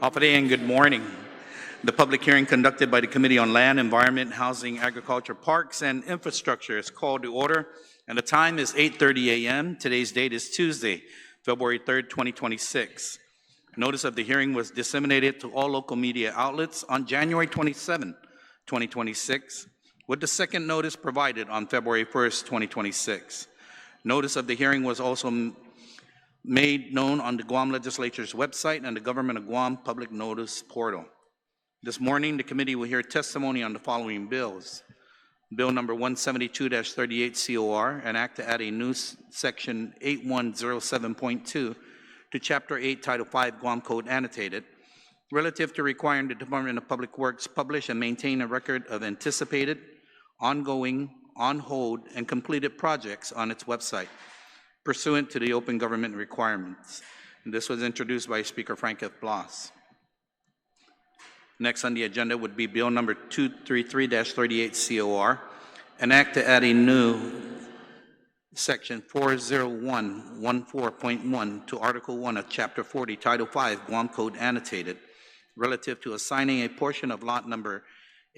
Hafade and good morning. The public hearing conducted by the Committee on Land, Environment, Housing, Agriculture, Parks, and Infrastructure is called to order, and the time is 8:30 a.m. Today's date is Tuesday, February 3rd, 2026. Notice of the hearing was disseminated to all local media outlets on January 27, 2026, with the second notice provided on February 1st, 2026. Notice of the hearing was also made known on the Guam Legislature's website and the Government of Guam Public Notice Portal. This morning, the committee will hear testimony on the following bills. Bill number 172-38 COR, an act to add a new section 8107.2 to Chapter 8, Title 5, Guam Code Annotated, relative to requiring the Department of Public Works publish and maintain a record of anticipated, ongoing, on hold, and completed projects on its website, pursuant to the open government requirements. And this was introduced by Speaker Frank F. Blas. Next on the agenda would be Bill number 233-38 COR, an act to add a new Section 40114.1 to Article 1 of Chapter 40, Title 5, Guam Code Annotated, relative to assigning a portion of lot number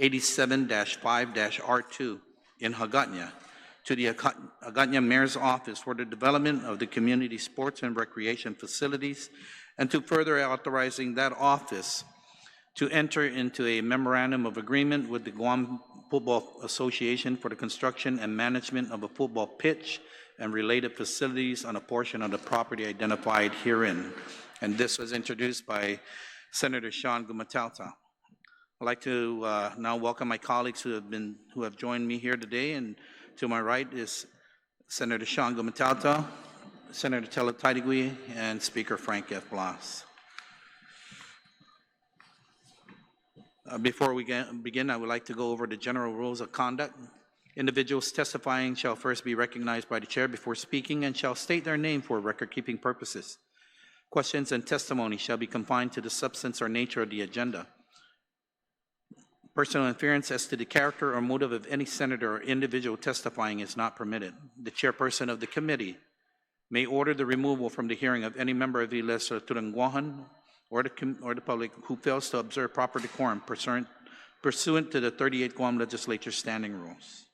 87-5-R2 in HAGÓTÑA to the HAGÓTÑA Mayor's Office for the development of the community sports and recreation facilities, and to further authorizing that office to enter into a memorandum of agreement with the Guam Football Association for the construction and management of a football pitch and related facilities on a portion of the property identified herein. And this was introduced by Senator Shawn Gumataotao. I'd like to now welcome my colleagues who have joined me here today. And to my right is Senator Shawn Gumataotao, Senator Tela Taitigui, and Speaker Frank F. Blas. Before we begin, I would like to go over the general rules of conduct. Individuals testifying shall first be recognized by the chair before speaking and shall state their name for record-keeping purposes. Questions and testimony shall be confined to the substance or nature of the agenda. Personal interference as to the character or motive of any senator or individual testifying is not permitted. The chairperson of the committee may order the removal from the hearing of any member of the legislature or the public who fails to observe proper decorum pursuant to the 38 Guam Legislature standing rules.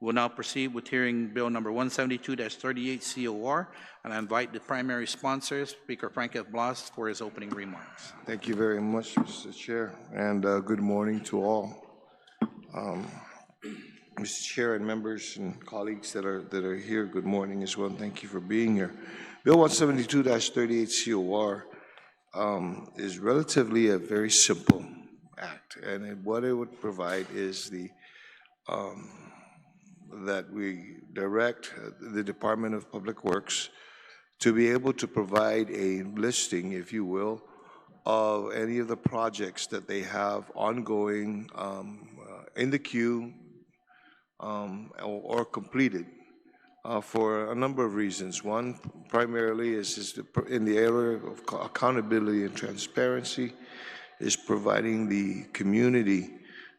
We'll now proceed with hearing Bill number 172-38 COR, and I invite the primary sponsor, Speaker Frank F. Blas, for his opening remarks. Thank you very much, Mr. Chair, and good morning to all. Mr. Chair and members and colleagues that are here, good morning as well. Thank you for being here. Bill 172-38 COR is relatively a very simple act, and what it would provide is that we direct the Department of Public Works to be able to provide a listing, if you will, of any of the projects that they have ongoing in the queue or completed for a number of reasons. One, primarily, is in the area of accountability and transparency, is providing the community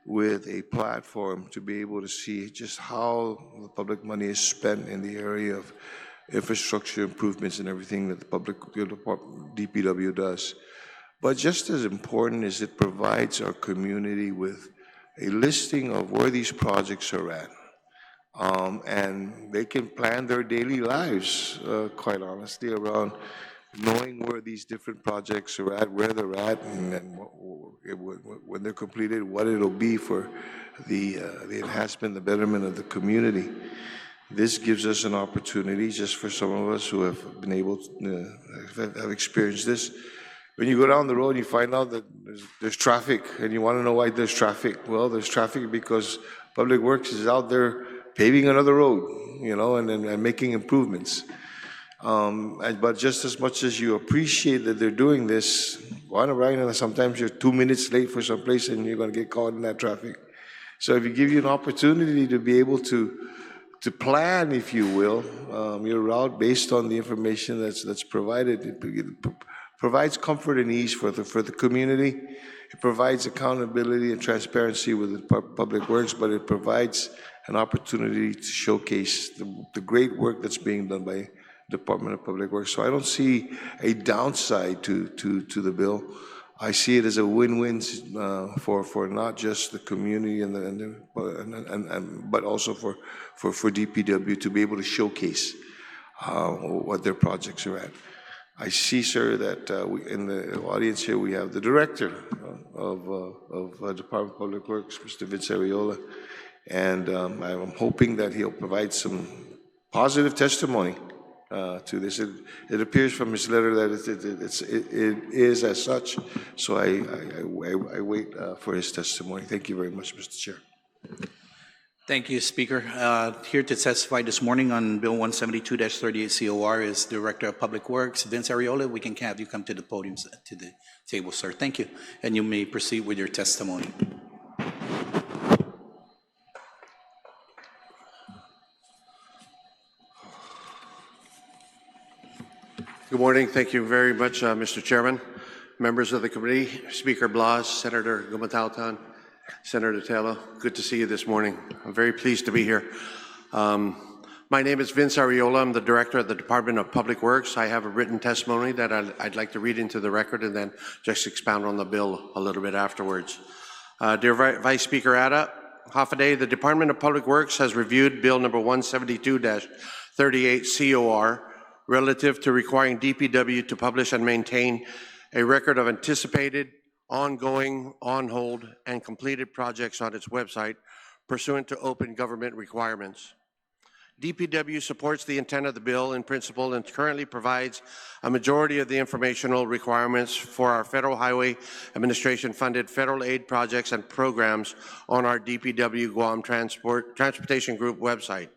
with a platform to be able to see just how the public money is spent in the area of infrastructure improvements and everything that the public DPW does. But just as important is it provides our community with a listing of where these projects are at. And they can plan their daily lives, quite honestly, around knowing where these different projects are at, where they're at, and when they're completed, what it'll be for the enhancement, the betterment of the community. This gives us an opportunity, just for some of us who have been able to have experienced this. When you go down the road, you find out that there's traffic, and you want to know why there's traffic. Well, there's traffic because Public Works is out there paving another road, you know, and making improvements. But just as much as you appreciate that they're doing this, sometimes you're 2 minutes late for some place and you're going to get caught in that traffic. So if you give you an opportunity to be able to plan, if you will, your route based on the information that's provided, it provides comfort and ease for the community. It provides accountability and transparency with the Public Works, but it provides an opportunity to showcase the great work that's being done by Department of Public Works. So I don't see a downside to the bill. I see it as a win-win for not just the community but also for DPW to be able to showcase what their projects are at. I see, sir, that in the audience here we have the director of Department of Public Works, Mr. Vince Arreola, and I'm hoping that he'll provide some positive testimony to this. It appears from his letter that it is as such, so I wait for his testimony. Thank you very much, Mr. Chair. Thank you, Speaker. Here to testify this morning on Bill 172-38 COR is Director of Public Works, Vince Arreola. We can have you come to the podium, to the table, sir. Thank you. And you may proceed with your testimony. Good morning. Thank you very much, Mr. Chairman, members of the committee, Speaker Blas, Senator Gumataotao, Senator Tello. Good to see you this morning. I'm very pleased to be here. My name is Vince Arreola. I'm the Director of the Department of Public Works. I have a written testimony that I'd like to read into the record and then just expound on the bill a little bit afterwards. Dear Vice Speaker Ada, Hafaday, the Department of Public Works has reviewed Bill number 172-38 COR relative to requiring DPW to publish and maintain a record of anticipated, ongoing, on-hold, and completed projects on its website pursuant to open government requirements. DPW supports the intent of the bill in principle and currently provides a majority of the informational requirements for our Federal Highway Administration-funded federal aid projects and programs on our DPW Guam Transportation Group website,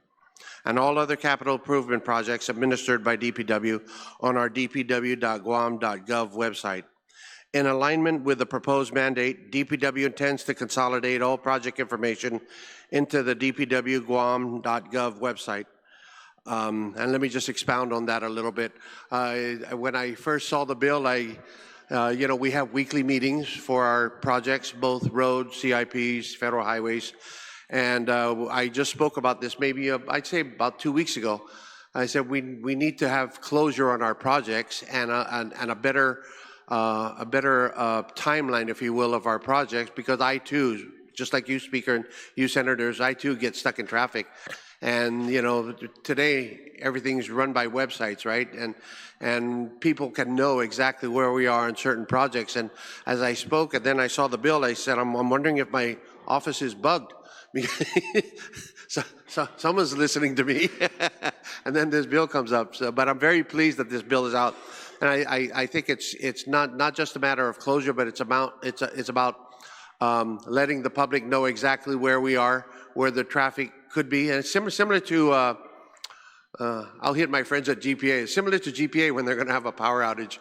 and all other capital improvement projects administered by DPW on our dpw.guam.gov website. In alignment with the proposed mandate, DPW intends to consolidate all project information into the dpw.guam.gov website. And let me just expound on that a little bit. When I first saw the bill, we have weekly meetings for our projects, both roads, CIPs, federal highways. And I just spoke about this maybe, I'd say about 2 weeks ago. I said we need to have closure on our projects and a better timeline, if you will, of our projects, because I too, just like you, Speaker, and you, Senators, I too get stuck in traffic. And today everything's run by websites, right? And people can know exactly where we are on certain projects. And as I spoke, and then I saw the bill, I said, I'm wondering if my office is bugged. So someone's listening to me, and then this bill comes up. But I'm very pleased that this bill is out, and I think it's not just a matter of closure, but it's about letting the public know exactly where we are, where the traffic could be, and it's similar to. I'll hit my friends at GPA. It's similar to GPA when they're going to have a power outage.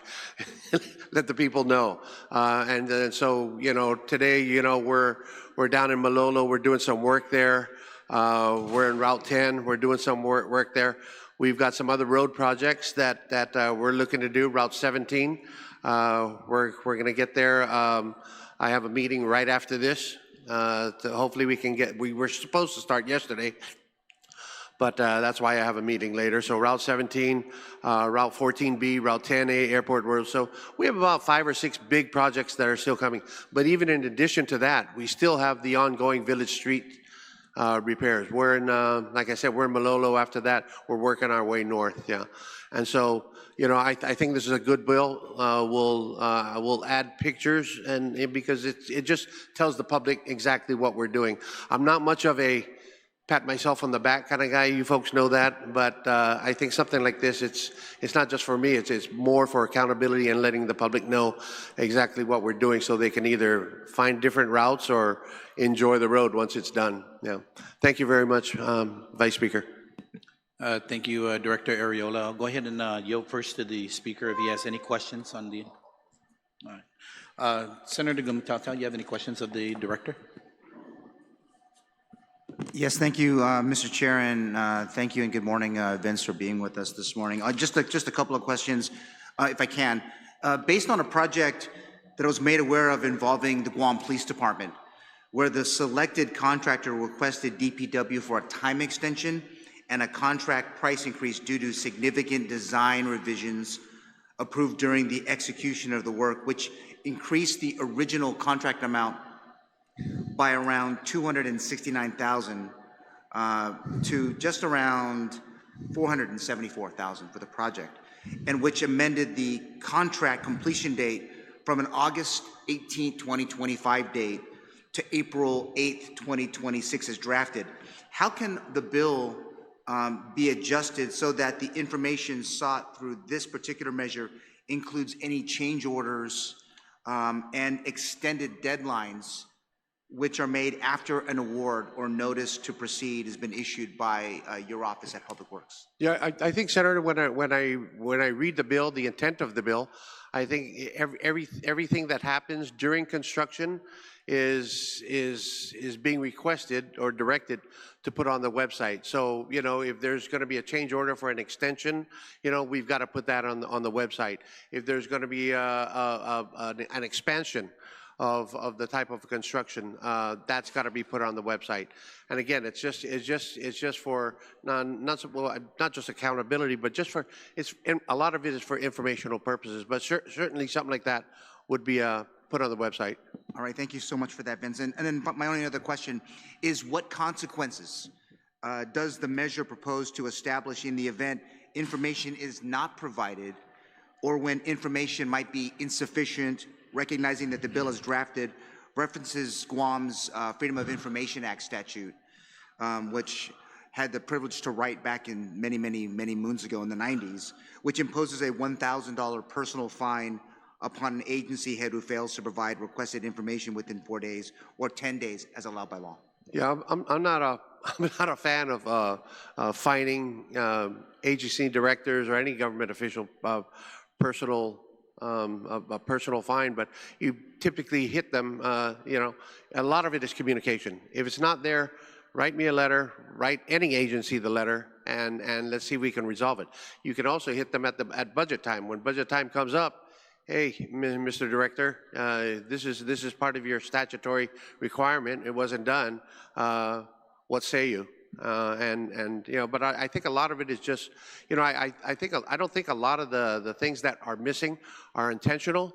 Let the people know. And so today we're down in Malolo. We're doing some work there. We're in Route 10. We're doing some work there. We've got some other road projects that we're looking to do. Route 17. We're going to get there. I have a meeting right after this. Hopefully we can get. We were supposed to start yesterday. But that's why I have a meeting later. So Route 17, Route 14B, Route 10A, Airport Road. So we have about 5 or 6 big projects that are still coming. But even in addition to that, we still have the ongoing Village Street repairs. We're in, like I said, we're in Malolo. After that, we're working our way north. Yeah, and so I think this is a good bill. We'll add pictures because it just tells the public exactly what we're doing. I'm not much of a pat myself on the back kind of guy. You folks know that, but I think something like this, it's not just for me. It's more for accountability and letting the public know exactly what we're doing, so they can either find different routes or enjoy the road once it's done. Yeah. Thank you very much, Vice Speaker. Thank you, Director Arreola. I'll go ahead and yield first to the Speaker if he has any questions on the. All right. Senator Gumataotao, you have any questions of the Director? Yes, thank you, Mr. Chair, and thank you and good morning, Vince, for being with us this morning. Just a couple of questions, if I can. Based on a project that I was made aware of involving the Guam Police Department, where the selected contractor requested DPW for a time extension and a contract price increase due to significant design revisions approved during the execution of the work, which increased the original contract amount by around $269,000 to just around $474,000 for the project, and which amended the contract completion date from an August 18, 2025 date to April 8, 2026 as drafted. How can the bill be adjusted so that the information sought through this particular measure includes any change orders and extended deadlines which are made after an award or notice to proceed has been issued by your office at Public Works? Yeah, I think, Senator, when I read the bill, the intent of the bill, I think everything that happens during construction is being requested or directed to put on the website. So, you know, if there's going to be a change order for an extension, you know, we've got to put that on the website. If there's going to be an expansion of the type of construction, that's got to be put on the website. And again, it's just for not just accountability, but just for a lot of it is for informational purposes. But certainly something like that would be put on the website. All right, thank you so much for that, Vincent. And then my only other question is, what consequences does the measure propose to establish in the event information is not provided, or when information might be insufficient, recognizing that the bill as drafted references Guam's Freedom of Information Act statute, which had the privilege to write back in many moons ago in the 90s, which imposes a $1,000 personal fine upon an agency head who fails to provide requested information within 4 days or 10 days as allowed by law. Yeah, I'm not a fan of fining agency directors or any government official a personal fine, but you typically hit them. You know, a lot of it is communication. If it's not there, write me a letter, write any agency the letter, and let's see if we can resolve it. You can also hit them at budget time. When budget time comes up, hey, Mr. Director, this is part of your statutory requirement. It wasn't done. What say you? And you know, but I think a lot of it is just, you know, I don't think a lot of the things that are missing are intentional.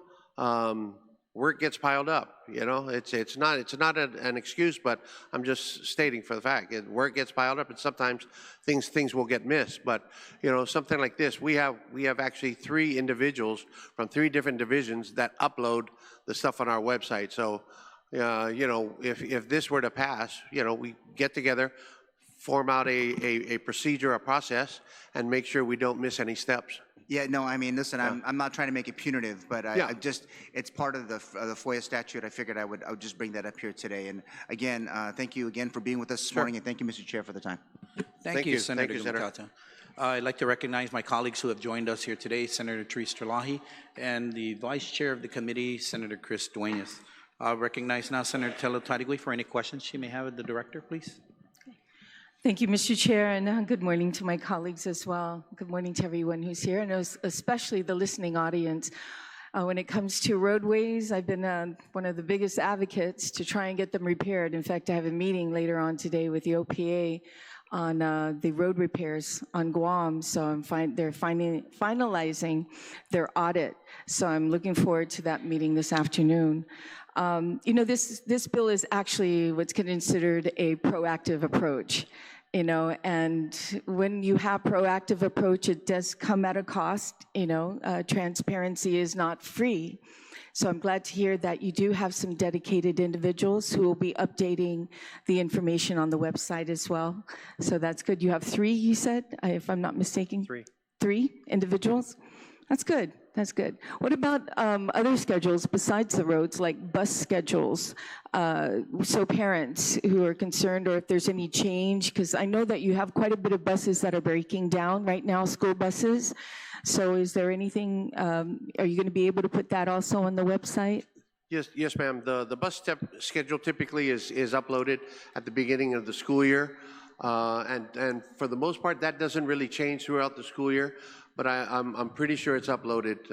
Work gets piled up. You know, it's not an excuse, but I'm just stating for the fact work gets piled up, and sometimes things will get missed. But you know, something like this, we have actually 3 individuals from 3 different divisions that upload the stuff on our website. So you know, if this were to pass, you know, we get together, form out a procedure, a process, and make sure we don't miss any steps. Yeah, no, I mean, listen, Yeah. I'm not trying to make it punitive, but I just, it's part of the FOIA statute. I figured I would just bring that up here today. And again, thank you again for being with us this morning, and thank you, Mr. Chair, for the time. Thank you, Senator Gumataotao. I'd like to recognize my colleagues who have joined us here today, Senator Therese Terlahi, and the Vice Chair of the committee, Senator Chris Duenas. I'll recognize now Senator Telo Tadigui for any questions she may have of the Director, please. Thank you, Mr. Chair, and good morning to my colleagues as well. Good morning to everyone who's here, and especially the listening audience. When it comes to roadways, I've been one of the biggest advocates to try and get them repaired. In fact, I have a meeting later on today with the OPA on the road repairs on Guam, so they're finalizing their audit. So I'm looking forward to that meeting this afternoon. You know, this bill is actually what's considered a proactive approach. You know, and when you have proactive approach, it does come at a cost. You know, transparency is not free. So I'm glad to hear that you do have some dedicated individuals who will be updating the information on the website as well. So that's good. You have 3, you said, if I'm not mistaken? 3. 3 individuals? That's good. That's good. What about other schedules besides the roads, like bus schedules? So parents who are concerned, or if there's any change, because I know that you have quite a bit of buses that are breaking down right now, school buses. So is there anything, are you going to be able to put that also on the website? Yes, ma'am. The bus schedule typically is uploaded at the beginning of the school year. And for the most part, that doesn't really change throughout the school year, but I'm pretty sure it's uploaded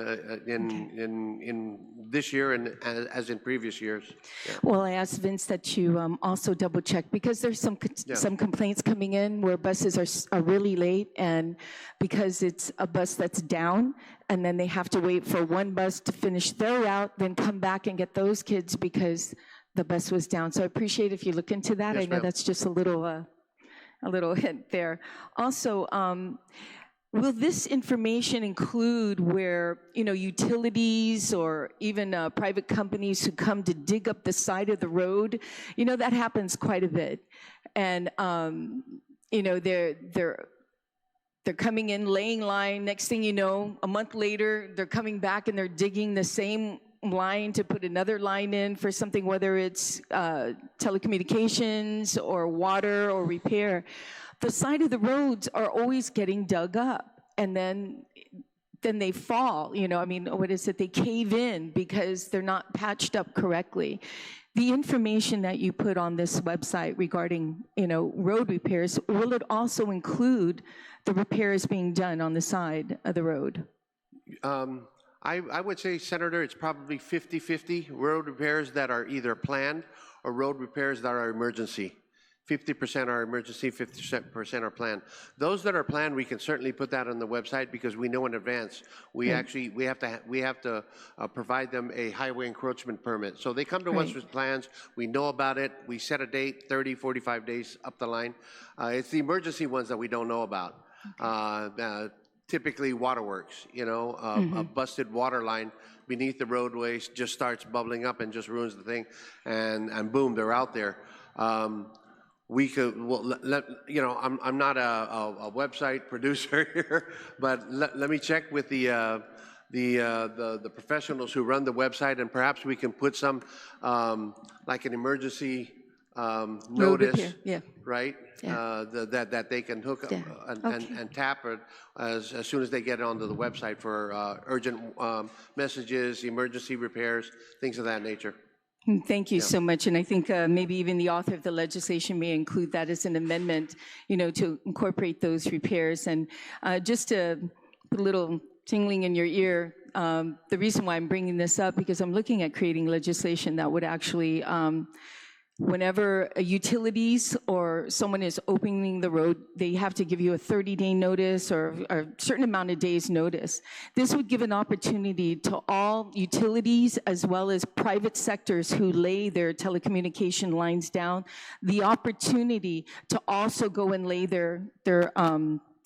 in this year and as in previous years. Yeah. Well, I asked Vince that you also double check, because there's some complaints coming in where buses are really late, and because it's a bus that's down, and then they have to wait for one bus to finish their route, then come back and get those kids because the bus was down. So I appreciate if you look into that. Yes, I know that's just a little hint there. Also, will this information include where, utilities or even private companies who come to dig up the side of the road? That happens quite a bit. And, they're coming in, laying line. Next thing you know, a month later, they're coming back and they're digging the same line to put another line in for something, whether it's telecommunications or water or repair. The side of the roads are always getting dug up, and then they fall. What is it? They cave in because they're not patched up correctly. The information that you put on this website regarding, road repairs, will it also include the repairs being done on the side of the road? I would say, Senator, it's probably 50-50 road repairs that are either planned or road repairs that are emergency. 50% are emergency, 50% are planned. Those that are planned, we can certainly put that on the website because we know in advance. We have to provide them a highway encroachment permit. So they come to us with plans. We know about it. We set a date, 30, 45 days up the line. It's the emergency ones that we don't know about. Typically waterworks, a busted water line beneath the roadways just starts bubbling up and just ruins the thing, and boom, they're out there. We could, I'm not a website producer here, but let me check with the professionals who run the website, and perhaps we can put some like an emergency notice, right? Yeah. That they can hook up and tap it as soon as they get onto the website for urgent messages, emergency repairs, things of that nature. Thank you so much. And I think maybe even the author of the legislation may include that as an amendment, to incorporate those repairs. And just to put a little tingling in your ear, the reason why I'm bringing this up, because I'm looking at creating legislation that would actually, whenever utilities or someone is opening the road, they have to give you a 30-day notice or a certain amount of days notice. This would give an opportunity to all utilities as well as private sectors who lay their telecommunication lines down, the opportunity to also go and lay their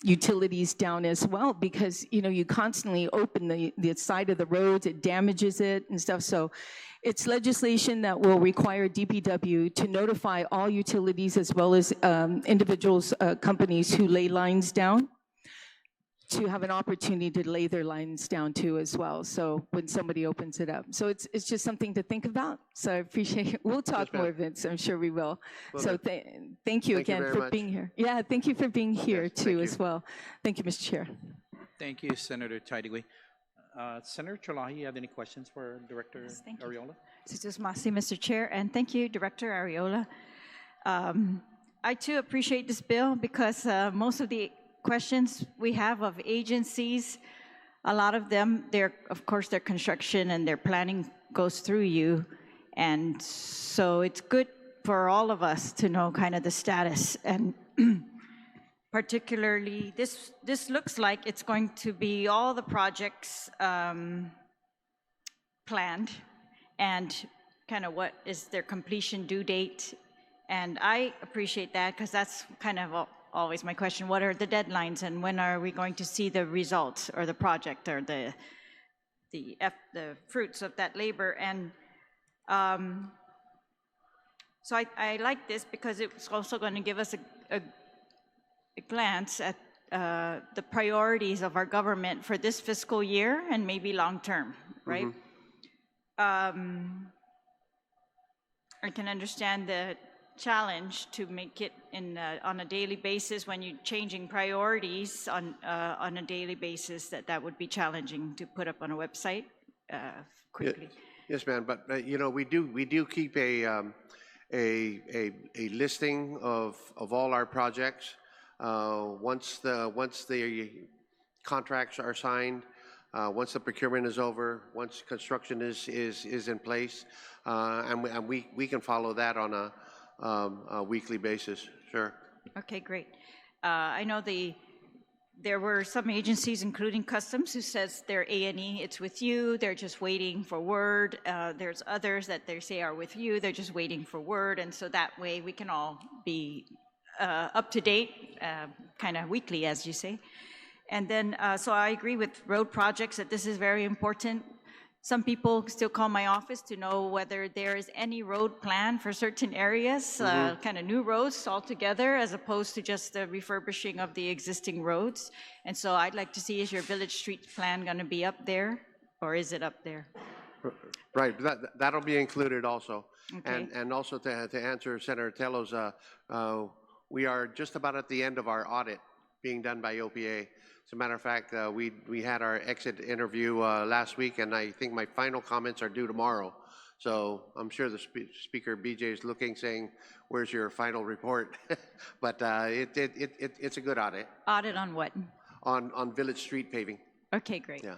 utilities down as well, because you constantly open the side of the roads, it damages it and stuff. So it's legislation that will require DPW to notify all utilities as well as individuals, companies who lay lines down, to have an opportunity to lay their lines down too as well. So when somebody opens it up. So it's just something to think about. So I appreciate it. We'll talk more, Vince. I'm sure we will. So thank you again for being here. Yeah, thank you for being here too as well. Thank you, Mr. Chair. Thank you, Senator Tideway. Senator Chalahi, you have any questions for Director Arriola? Just Masi, Mr. Chair, and thank you, Director Arriola. I too appreciate this bill because most of the questions we have of agencies, a lot of them, of course, their construction and their planning goes through you, and so it's good for all of us to know kind of the status. And particularly, this looks like it's going to be all the projects planned and kind of what is their completion due date. And I appreciate that because that's kind of always my question. What are the deadlines and when are we going to see the results or the project or the fruits of that labor? And so I like this because it's also going to give us a glance at the priorities of our government for this fiscal year and maybe long term, right? I can understand the challenge to make it on a daily basis when you're changing priorities on a daily basis. That would be challenging to put up on a website quickly. Yes, ma'am. But we do keep a a listing of all our projects. Once the contracts are signed, once the procurement is over, once construction is in place, and we can follow that on a weekly basis. Sure. Okay, great. I know there were some agencies, including Customs, who says they're A&E, it's with you, they're just waiting for word. There's others that they say are with you, they're just waiting for word, and so that way we can all be up to date, kind of weekly, as you say. And then, so I agree with road projects that this is very important. Some people still call my office to know whether there is any road plan for certain areas, kind of new roads altogether, as opposed to just the refurbishing of the existing roads. And so I'd like to see, is your village street plan going to be up there, or is it up there? Right, that'll be included also. Okay. And also to answer Senator Tello's, we are just about at the end of our audit being done by OPA. As a matter of fact, we had our exit interview last week, and I think my final comments are due tomorrow. So I'm sure the Speaker BJ is looking, saying, "Where's your final report?" But it's a good audit. Audit on what? On village street paving. Okay, great. Yeah.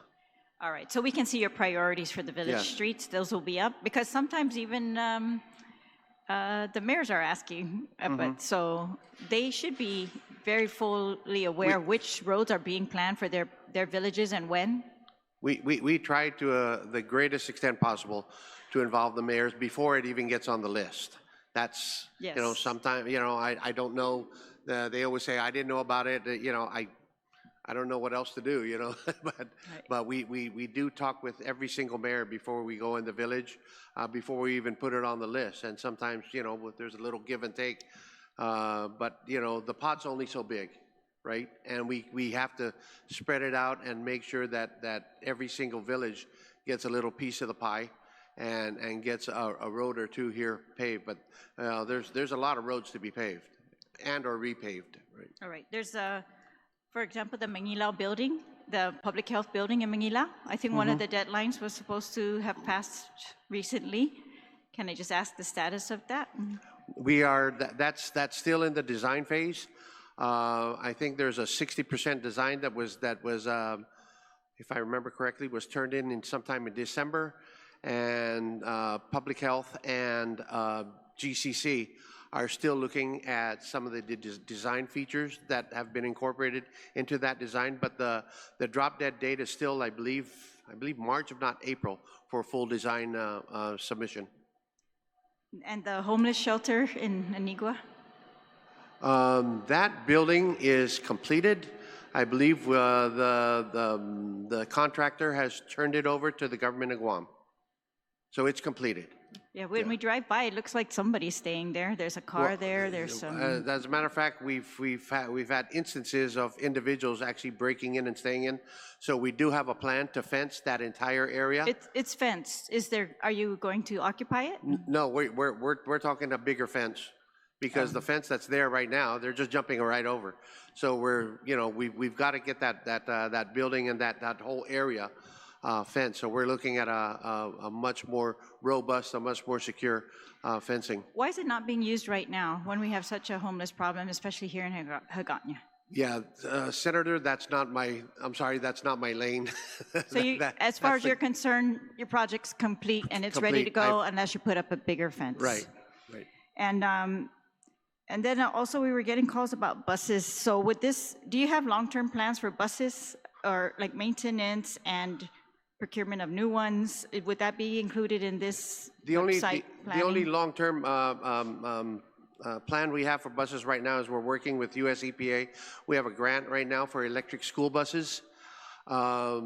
All right, so we can see your priorities for the village Yes. streets. Those will be up, because sometimes even the mayors are asking, but so they should be very fully aware which roads are being planned for their villages and when. We try to the greatest extent possible to involve the mayors before it even gets on the list. That's, Yes. you know, sometimes, you know, I don't know, they always say, I didn't know about it, you know, I don't know what else to do, you know, but we do talk with every single mayor before we go in the village, before we even put it on the list. And sometimes, you know, there's a little give and take, but, you know, the pot's only so big, right? And we have to spread it out and make sure that every single village gets a little piece of the pie and gets a road or two here paved. But there's a lot of roads to be paved and or repaved, right? All right, there's for example, the Manila building, the public health building in Manila. I think one of the deadlines was supposed to have passed recently. Can I just ask the status of that? We are, that's still in the design phase. I think there's a 60% design that was, if I remember correctly, was turned in sometime in December. And Public Health and GCC are still looking at some of the design features that have been incorporated into that design. But the drop dead date is still, I believe March, if not April, for full design submission. And the homeless shelter in Anigua? That building is completed. I believe the contractor has turned it over to the government of Guam. So it's completed. Yeah, when we drive by, it looks like somebody's staying there. There's a car there, there's some... As a matter of fact, we've had instances of individuals actually breaking in and staying in. So we do have a plan to fence that entire area. It's fenced. Are you going to occupy it? No, we're talking a bigger fence, because the fence that's there right now, they're just jumping right over. So we've got to get that building and that whole area fence. So we're looking at a much more robust, a much more secure fencing. Why is it not being used right now when we have such a homeless problem, especially here in HAGոտ냐? Yeah, Senator, I'm sorry, that's not my lane. So as far as you're concerned, your project's complete and it's ready to go unless you put up a bigger fence. Right. And then also we were getting calls about buses. So with this, do you have long-term plans for buses, or like maintenance and procurement of new ones? Would that be included in this site planning? The only long-term plan we have for buses right now is we're working with US EPA. We have a grant right now for electric school buses. We're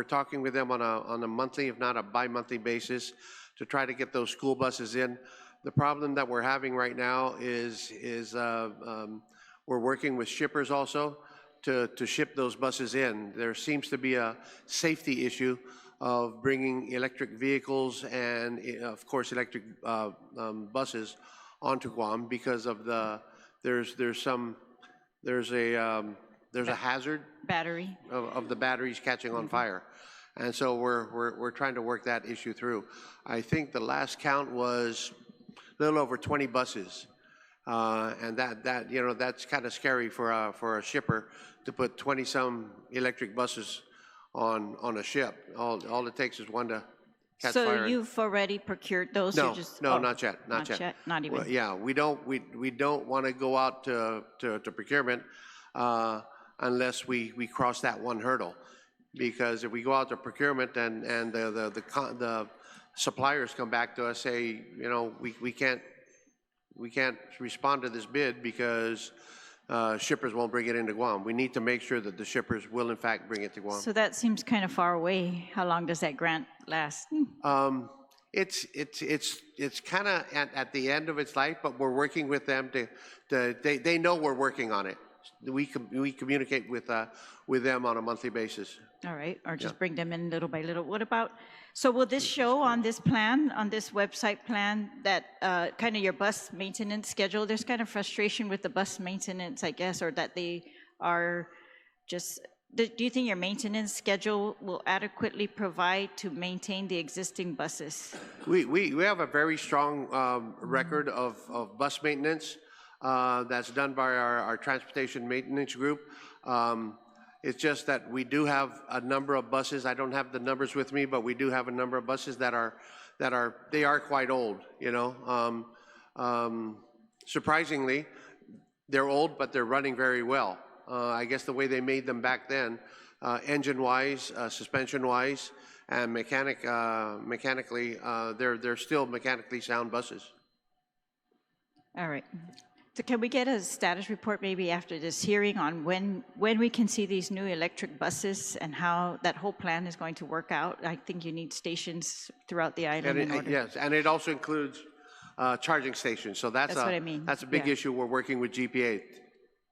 talking with them on a monthly, if not a bi-monthly basis, to try to get those school buses in. The problem that we're having right now is we're working with shippers also to ship those buses in. There seems to be a safety issue of bringing electric vehicles and, of course, electric buses onto Guam because of there's a hazard battery of the batteries catching on fire. And so we're trying to work that issue through. I think the last count was little over 20 buses. And that you know, that's kind of scary for a shipper to put 20-some electric buses on a ship. All it takes is one to catch fire. So you've already procured those? No, or just, no, oh, not yet, not yet. Not even. Well, yeah, we don't want to go out to procurement unless we cross that one hurdle. Because if we go out to procurement and the suppliers come back to us, say, you know, we can't respond to this bid because shippers won't bring it into Guam. We need to make sure that the shippers will in fact bring it to Guam. So that seems kind of far away. How long does that grant last? It's kind of at the end of its life, but we're working with them they know we're working on it. We communicate with them on a monthly basis. All right, or just bring them in little by little. What about, so will this show on this plan, on this website plan, that kind of your bus maintenance schedule? There's kind of frustration with the bus maintenance, I guess, or that they are just, do you think your maintenance schedule will adequately provide to maintain the existing buses? We have a very strong record of bus maintenance that's done by our transportation maintenance group. It's just that we do have a number of buses. I don't have the numbers with me, but we do have a number of buses that are quite old. You know, surprisingly, they're old, but they're running very well. I guess the way they made them back then, engine-wise, suspension-wise, and mechanically, they're still mechanically sound buses. All right. So can we get a status report maybe after this hearing on when we can see these new electric buses and how that whole plan is going to work out? I think you need stations throughout the island. Yes, and it also includes charging stations. So that's what I mean. That's a big issue. We're working with GPA.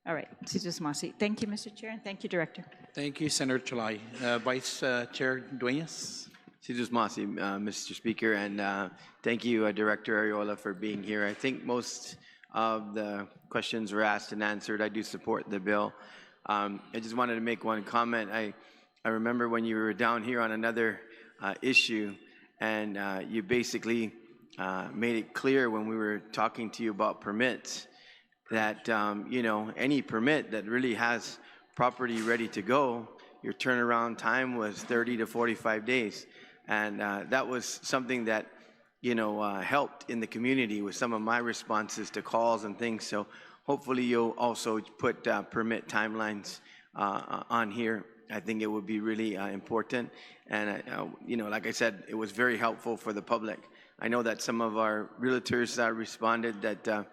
All right, Mrs. Masi. Thank you, Mr. Chair, and thank you, Director. Thank you, Senator Chalai. Vice Chair Duenas. Jesus Masi, Mr. Speaker, and thank you, Director Ariola, for being here. I think most of the questions were asked and answered. I do support the bill. I just wanted to make one comment. I remember when you were down here on another issue, and you basically made it clear when we were talking to you about permits that you know, any permit that really has property ready to go, your turnaround time was 30 to 45 days. And that was something that, you know, helped in the community with some of my responses to calls and things. So hopefully you'll also put permit timelines on here. I think it would be really important. And, you know, like I said, it was very helpful for the public. I know that some of our realtors responded that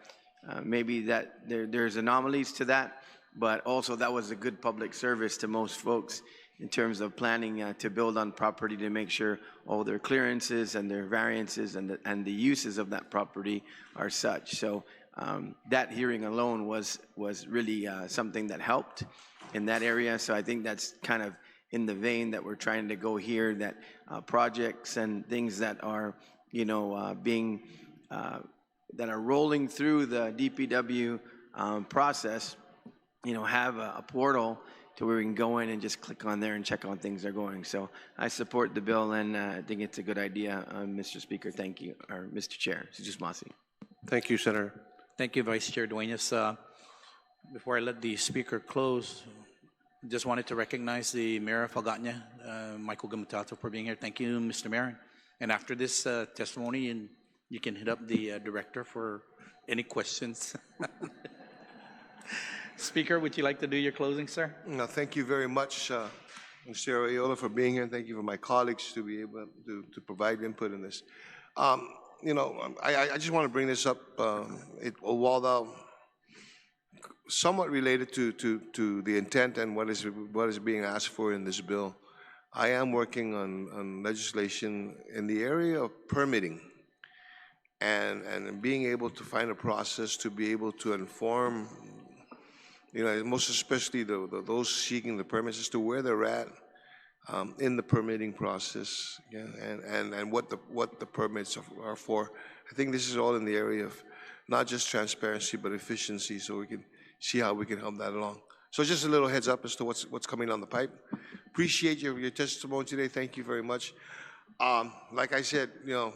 maybe that there's anomalies to that, but also that was a good public service to most folks in terms of planning to build on property to make sure all their clearances and their variances and the uses of that property are such. So that hearing alone was really something that helped in that area. So I think that's kind of in the vein that we're trying to go here, that projects and things that are, you know, being, that are rolling through the DPW process, you know, have a portal to where we can go in and just click on there and check on things are going. So I support the bill, and I think it's a good idea, Mr. Speaker. Thank you, or Mr. Chair. Sujus Masi. Thank you, Senator. Thank you, Vice Chair Duenas. Before I let the speaker close, just wanted to recognize the Mayor of HAGոտ냐, Michael Gumataotao, for being here. Thank you, Mr. Mayor. And after this testimony, and you can hit up the director for any questions. Speaker, would you like to do your closing, sir? No, thank you very much, Mr. Ariola, for being here, and thank you for my colleagues to be able to provide input in this. You know, I just want to bring this up, although somewhat related to the intent and what is being asked for in this bill. I am working on legislation in the area of permitting and being able to find a process to be able to inform, you know, most especially those seeking the permits as to where they're at in the permitting process, yeah, and what the permits are for. I think this is all in the area of not just transparency but efficiency, so we can see how we can help that along. So just a little heads up as to what's coming down the pipe. Appreciate your testimony today. Thank you very much. Like I said, you know,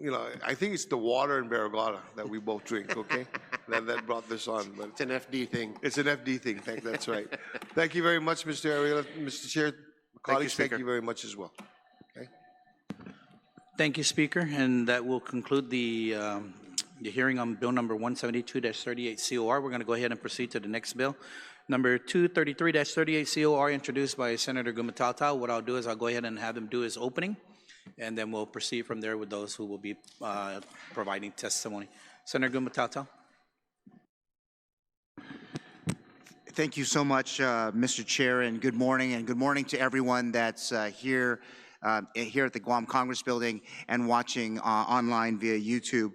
you know, I think it's the water in Barragata that we both drink, okay? that brought this on, but It's an FD thing. it's an FD thing, that's right. Thank you very much, Mr. Arreola. Mr. Chair, colleagues, thank Speaker. you very much as well. Okay? Thank you, Speaker, and that will conclude the hearing on Bill number 172-38 COR. We're going to go ahead and proceed to the next bill. Number 233-38 COR, introduced by Senator Gumataotao. What I'll do is I'll go ahead and have him do his opening, and then we'll proceed from there with those who will be providing testimony. Senator Gumataotao. Thank you so much, Mr. Chair, and good morning to everyone that's here at the Guam Congress Building and watching online via YouTube.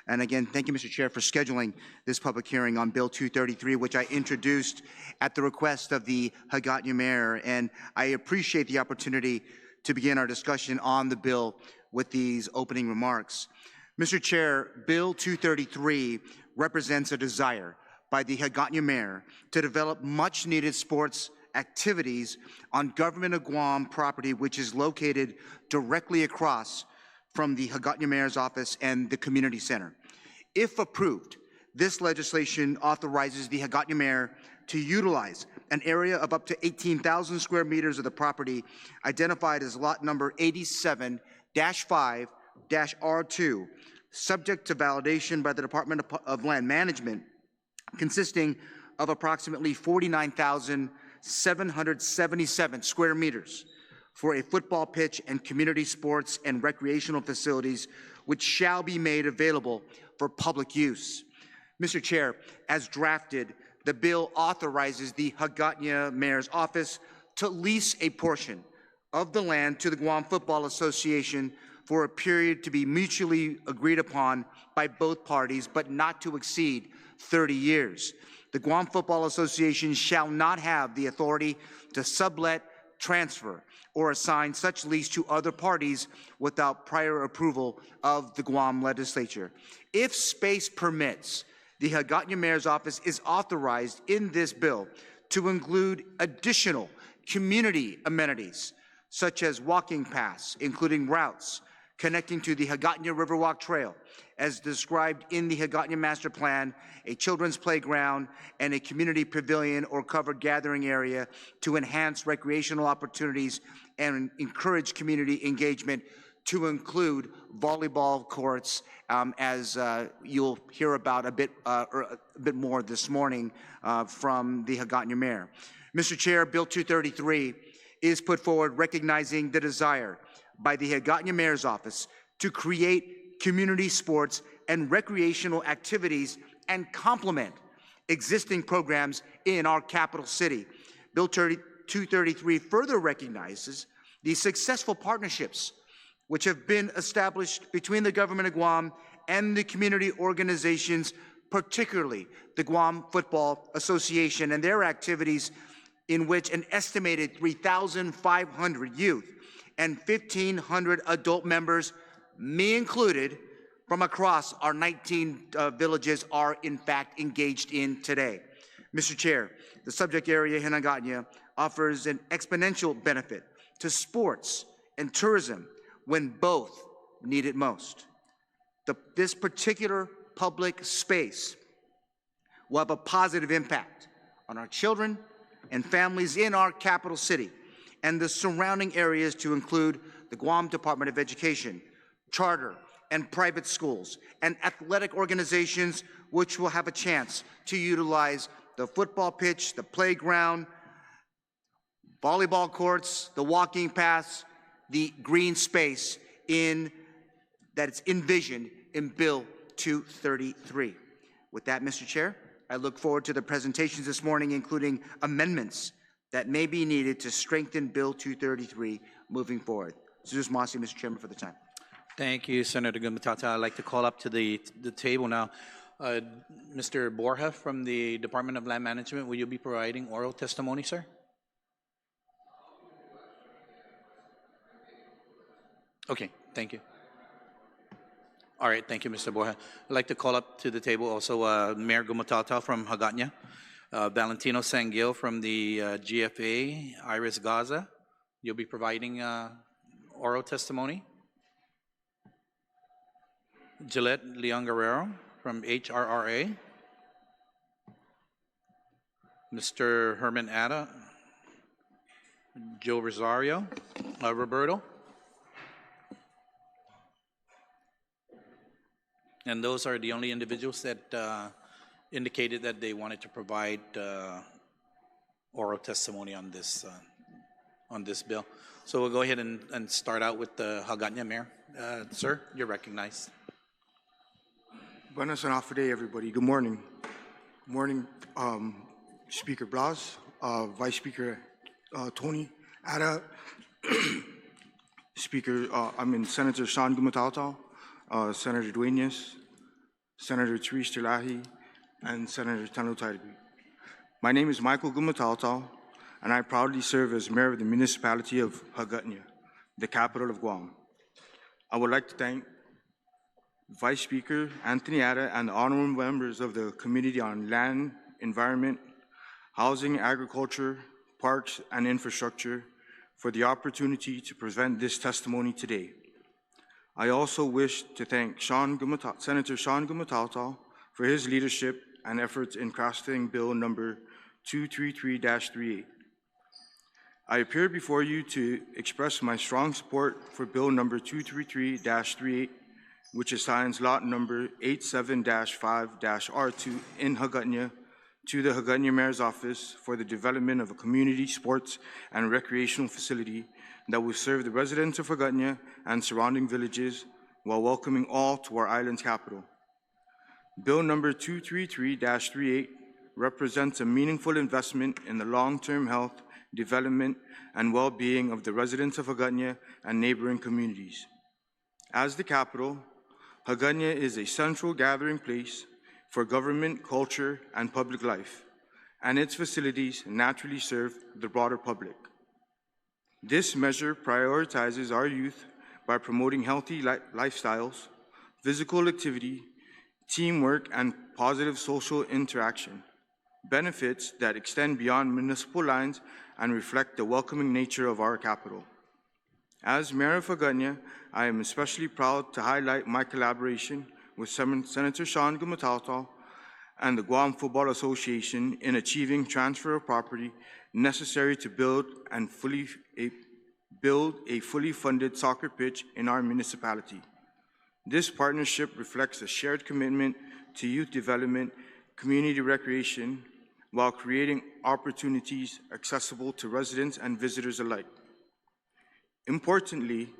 And again, thank you, Mr. Chair, for scheduling this public hearing on Bill 233, which I introduced at the request of the HAGÓTÑA Mayor. And I appreciate the opportunity to begin our discussion on the bill with these opening remarks. Mr. Chair, Bill 233 represents a desire by the HAGÓTÑA Mayor to develop much-needed sports activities on Government of Guam property, which is located directly across from the HAGÓTÑA Mayor's office and the community center. If approved, this legislation authorizes the HAGÓTÑA Mayor to utilize an area of up to 18,000 square meters of the property identified as lot number 87-5-R2, subject to validation by the Department of Land Management, consisting of approximately 49,777 square meters for a football pitch and community sports and recreational facilities, which shall be made available for public use. Mr. Chair, as drafted, the bill authorizes the HAGÓTÑA Mayor's office to lease a portion of the land to the Guam Football Association for a period to be mutually agreed upon by both parties, but not to exceed 30 years. The Guam Football Association shall not have the authority to sublet, transfer, or assign such lease to other parties without prior approval of the Guam legislature. If space permits, the HAGÓTÑA Mayor's office is authorized in this bill to include additional community amenities, such as walking paths, including routes connecting to the HAGÓTÑA Riverwalk Trail, as described in the HAGÓTÑA Master Plan, a children's playground, and a community pavilion or covered gathering area to enhance recreational opportunities and encourage community engagement, to include volleyball courts, as you'll hear about a bit more this morning from the HAGÓTÑA Mayor. Mr. Chair, Bill 233 is put forward recognizing the desire by the HAGÓTÑA Mayor's office to create community sports and recreational activities and complement existing programs in our capital city. Bill 233 further recognizes the successful partnerships which have been established between the Government of Guam and the community organizations, particularly the Guam Football Association, and their activities in which an estimated 3,500 youth and 1,500 adult members, me included, from across our 19 villages are in fact engaged in today. Mr. Chair, the subject area, HAGÓTÑA, offers an exponential benefit to sports and tourism when both need it most. This particular public space will have a positive impact on our children and families in our capital city and the surrounding areas, to include the Guam Department of Education, charter and private schools, and athletic organizations which will have a chance to utilize the football pitch, the playground, volleyball courts, the walking paths, the green space that's envisioned in Bill 233. With that, Mr. Chair, I look forward to the presentations this morning, including amendments that may be needed to strengthen Bill 233 moving forward. Suzus Masi, Mr. Chairman, for the time. Thank you, Senator Gumataotao. I'd like to call up to the table now Mr. Borja from the Department of Land Management. Will you be providing oral testimony, sir? Okay, thank you. All right, thank you, Mr. Borja. I'd like to call up to the table also Mayor Gumataotao from HAGÓTÑA, Valentino Sangil from the GFA, Iris Gaza. You'll be providing oral testimony. Gillette Leon Guerrero from HRRA. Mr. Herman Atta, Joe Rosario, Roberto. And those are the only individuals that indicated that they wanted to provide oral testimony on this bill. So we'll go ahead and start out with the HAGÓTñA, Mayor. Sir, you're recognized. Buenas and day, everybody. Good morning. Good morning, Speaker Blas, Vice Speaker Tony Atta, Senator Shawn Gumataotao, Senator Dueñas, Senator Therese Terlahi, and Senator ANNOTATED. My name is Michael Gumataotao, and I proudly serve as mayor of the municipality of HAGÓTñA, the capital of Guam. I would like to thank Vice Speaker Anthony Atta and the honorable members of the Committee on Land, Environment, Housing, Agriculture, Parks, and Infrastructure for the opportunity to present this testimony today. I also wish to thank Senator Shawn Gumataotao for his leadership and efforts in crafting Bill number 233-38. I appear before you to express my strong support for Bill number 233-38, which assigns lot number 87-5-R2 in HAGÓTñA to the HAGÓTñA Mayor's Office for the development of a community sports and recreational facility that will serve the residents of HAGÓTñA and surrounding villages while welcoming all to our island's capital. Bill number 233-38 represents a meaningful investment in the long-term health, development, and well-being of the residents of HAGÓTñA and neighboring communities. As the capital, HAGÓTñA is a central gathering place for government, culture, and public life, and its facilities naturally serve the broader public. This measure prioritizes our youth by promoting healthy lifestyles, physical activity, teamwork, and positive social interaction, benefits that extend beyond municipal lines and reflect the welcoming nature of our capital. As Mayor of HAGÓTñA, I am especially proud to highlight my collaboration with Senator Shawn Gumataotao and the Guam Football Association in achieving transfer of property necessary to build a fully funded soccer pitch in our municipality. This partnership reflects a shared commitment to youth development, community recreation, while creating opportunities accessible to residents and visitors alike. Importantly,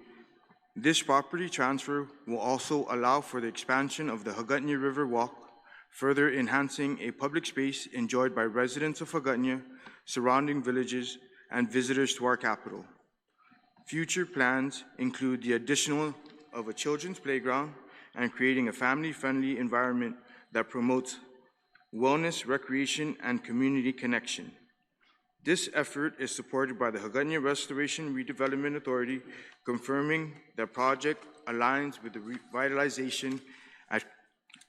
this property transfer will also allow for the expansion of the HAGÓTñA River Walk, further enhancing a public space enjoyed by residents of HAGÓTñA, surrounding villages, and visitors to our capital. Future plans include the addition of a children's playground and creating a family-friendly environment that promotes wellness, recreation, and community connection. This effort is supported by the HAGÓTñA Restoration Redevelopment Authority, confirming the project aligns with the revitalization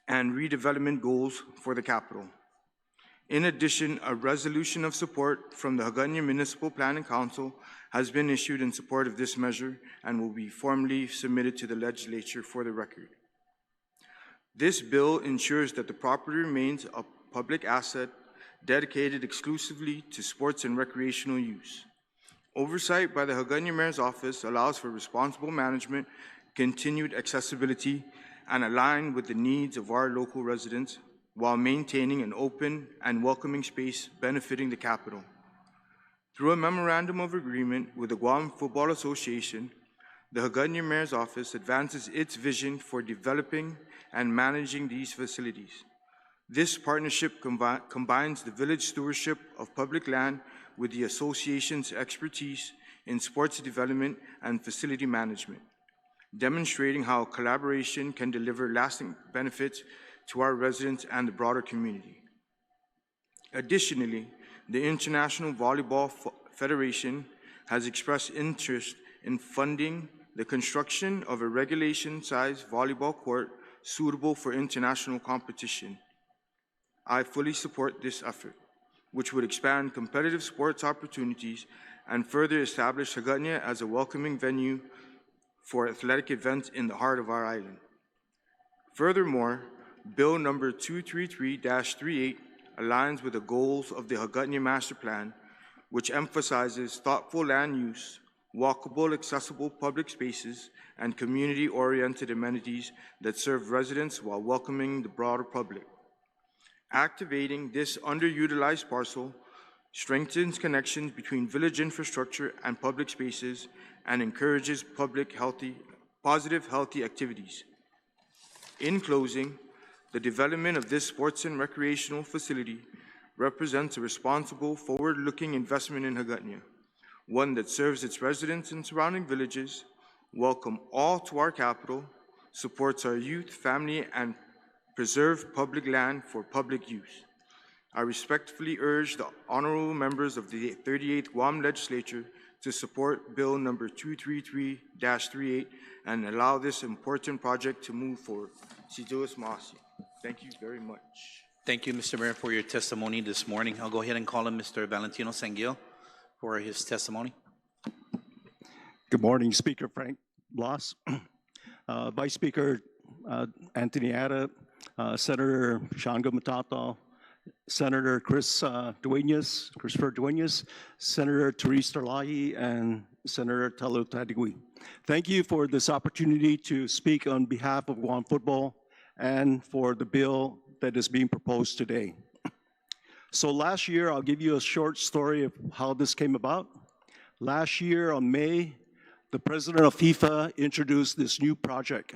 and redevelopment goals for the capital. In addition, a resolution of support from the HAGÓTñA Municipal Planning Council has been issued in support of this measure and will be formally submitted to the legislature for the record. This bill ensures that the property remains a public asset dedicated exclusively to sports and recreational use. Oversight by the HAGÓTñA Mayor's Office allows for responsible management, continued accessibility, and align with the needs of our local residents while maintaining an open and welcoming space benefiting the capital. Through a memorandum of agreement with the Guam Football Association, the HAGÓTñA Mayor's Office advances its vision for developing and managing these facilities. This partnership combines the village stewardship of public land with the association's expertise in sports development and facility management, demonstrating how collaboration can deliver lasting benefits to our residents and the broader community. Additionally, the International Volleyball Federation has expressed interest in funding the construction of a regulation-sized volleyball court suitable for international competition. I fully support this effort, which would expand competitive sports opportunities and further establish HAGÓTñA as a welcoming venue for athletic events in the heart of our island. Furthermore, Bill number 233-38 aligns with the goals of the HAGոտ냐 Master Plan, which emphasizes thoughtful land use, walkable, accessible public spaces, and community-oriented amenities that serve residents while welcoming the broader public. Activating this underutilized parcel strengthens connections between village infrastructure and public spaces and encourages positive, healthy activities. In closing, the development of this sports and recreational facility represents a responsible, forward-looking investment in HAGոտ냐, one that serves its residents and surrounding villages, welcome all to our capital, supports our youth, family, and preserve public land for public use. I respectfully urge the honorable members of the 38th Guam Legislature to support Bill number 233-38 and allow this important project to move forward. Thank you very much. Thank you, Mr. Mayor, for your testimony this morning. I'll go ahead and call on Mr. Valentino Sanguil for his testimony. Good morning, Speaker Frank Blas, Vice Speaker Anthony Ada, Senator Shawn Gumataotao, Senator Christopher Duenas, Senator Therese Terlahi, and Senator Telo Tadigui. Thank you for this opportunity to speak on behalf of Guam football and for the bill that is being proposed today. So last year, I'll give you a short story of how this came about. Last year on May, the president of FIFA introduced this new project.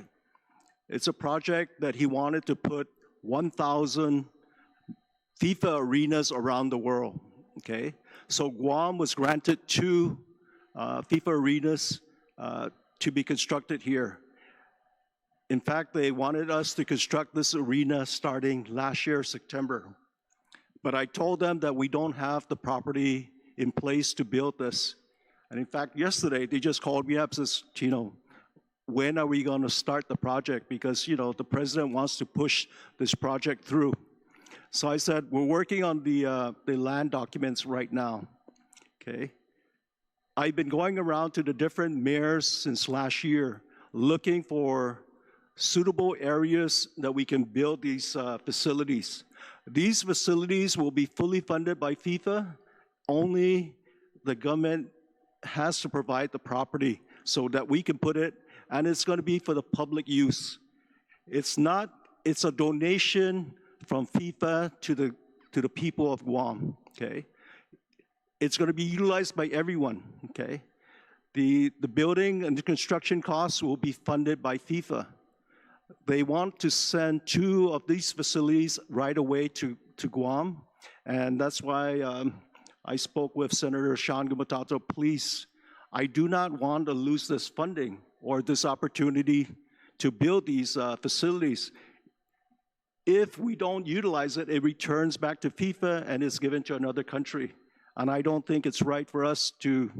It's a project that he wanted to put 1,000 FIFA arenas around the world, okay? So Guam was granted 2 FIFA arenas to be constructed here. In fact, they wanted us to construct this arena starting last year, September. But I told them that we don't have the property in place to build this. And in fact, yesterday, they just called me up and says, Chino, when are we gonna start the project? Because, the president wants to push this project through. So I said, we're working on the land documents right now, okay? I've been going around to the different mayors since last year, looking for suitable areas that we can build these facilities. These facilities will be fully funded by FIFA. Only the government has to provide the property so that we can put it, and it's going to be for the public use. It's a donation from FIFA to the people of Guam, okay? It's going to be utilized by everyone, okay? The building and the construction costs will be funded by FIFA. They want to send 2 of these facilities right away to Guam, and that's why I spoke with Senator Shawn Gumataotao. Please, I do not want to lose this funding or this opportunity to build these facilities. If we don't utilize it, it returns back to FIFA and is given to another country. And I don't think it's right for us to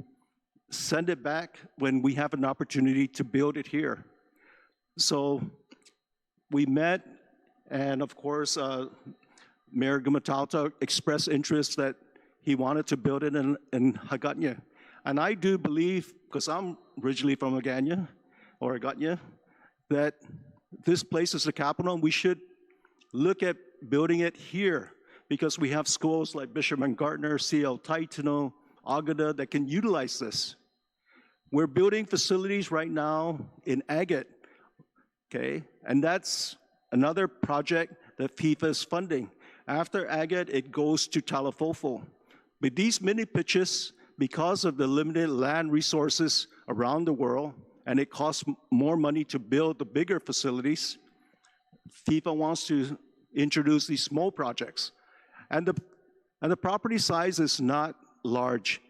send it back when we have an opportunity to build it here. So we met, and of course, Mayor Gumataotao expressed interest that he wanted to build it in HAGոտ냐. And I do believe, because I'm originally from HAGոտ냐, that this place is the capital, and we should look at building it here, because we have schools like Bishop and Gardner, CL Taitano, Agada that can utilize this. We're building facilities right now in Agate, okay? And that's another project that FIFA is funding. After Agate, it goes to Talafofo. But these mini pitches, because of the limited land resources around the world, and it costs more money to build the bigger facilities, FIFA wants to introduce these small projects. And the property size is not large.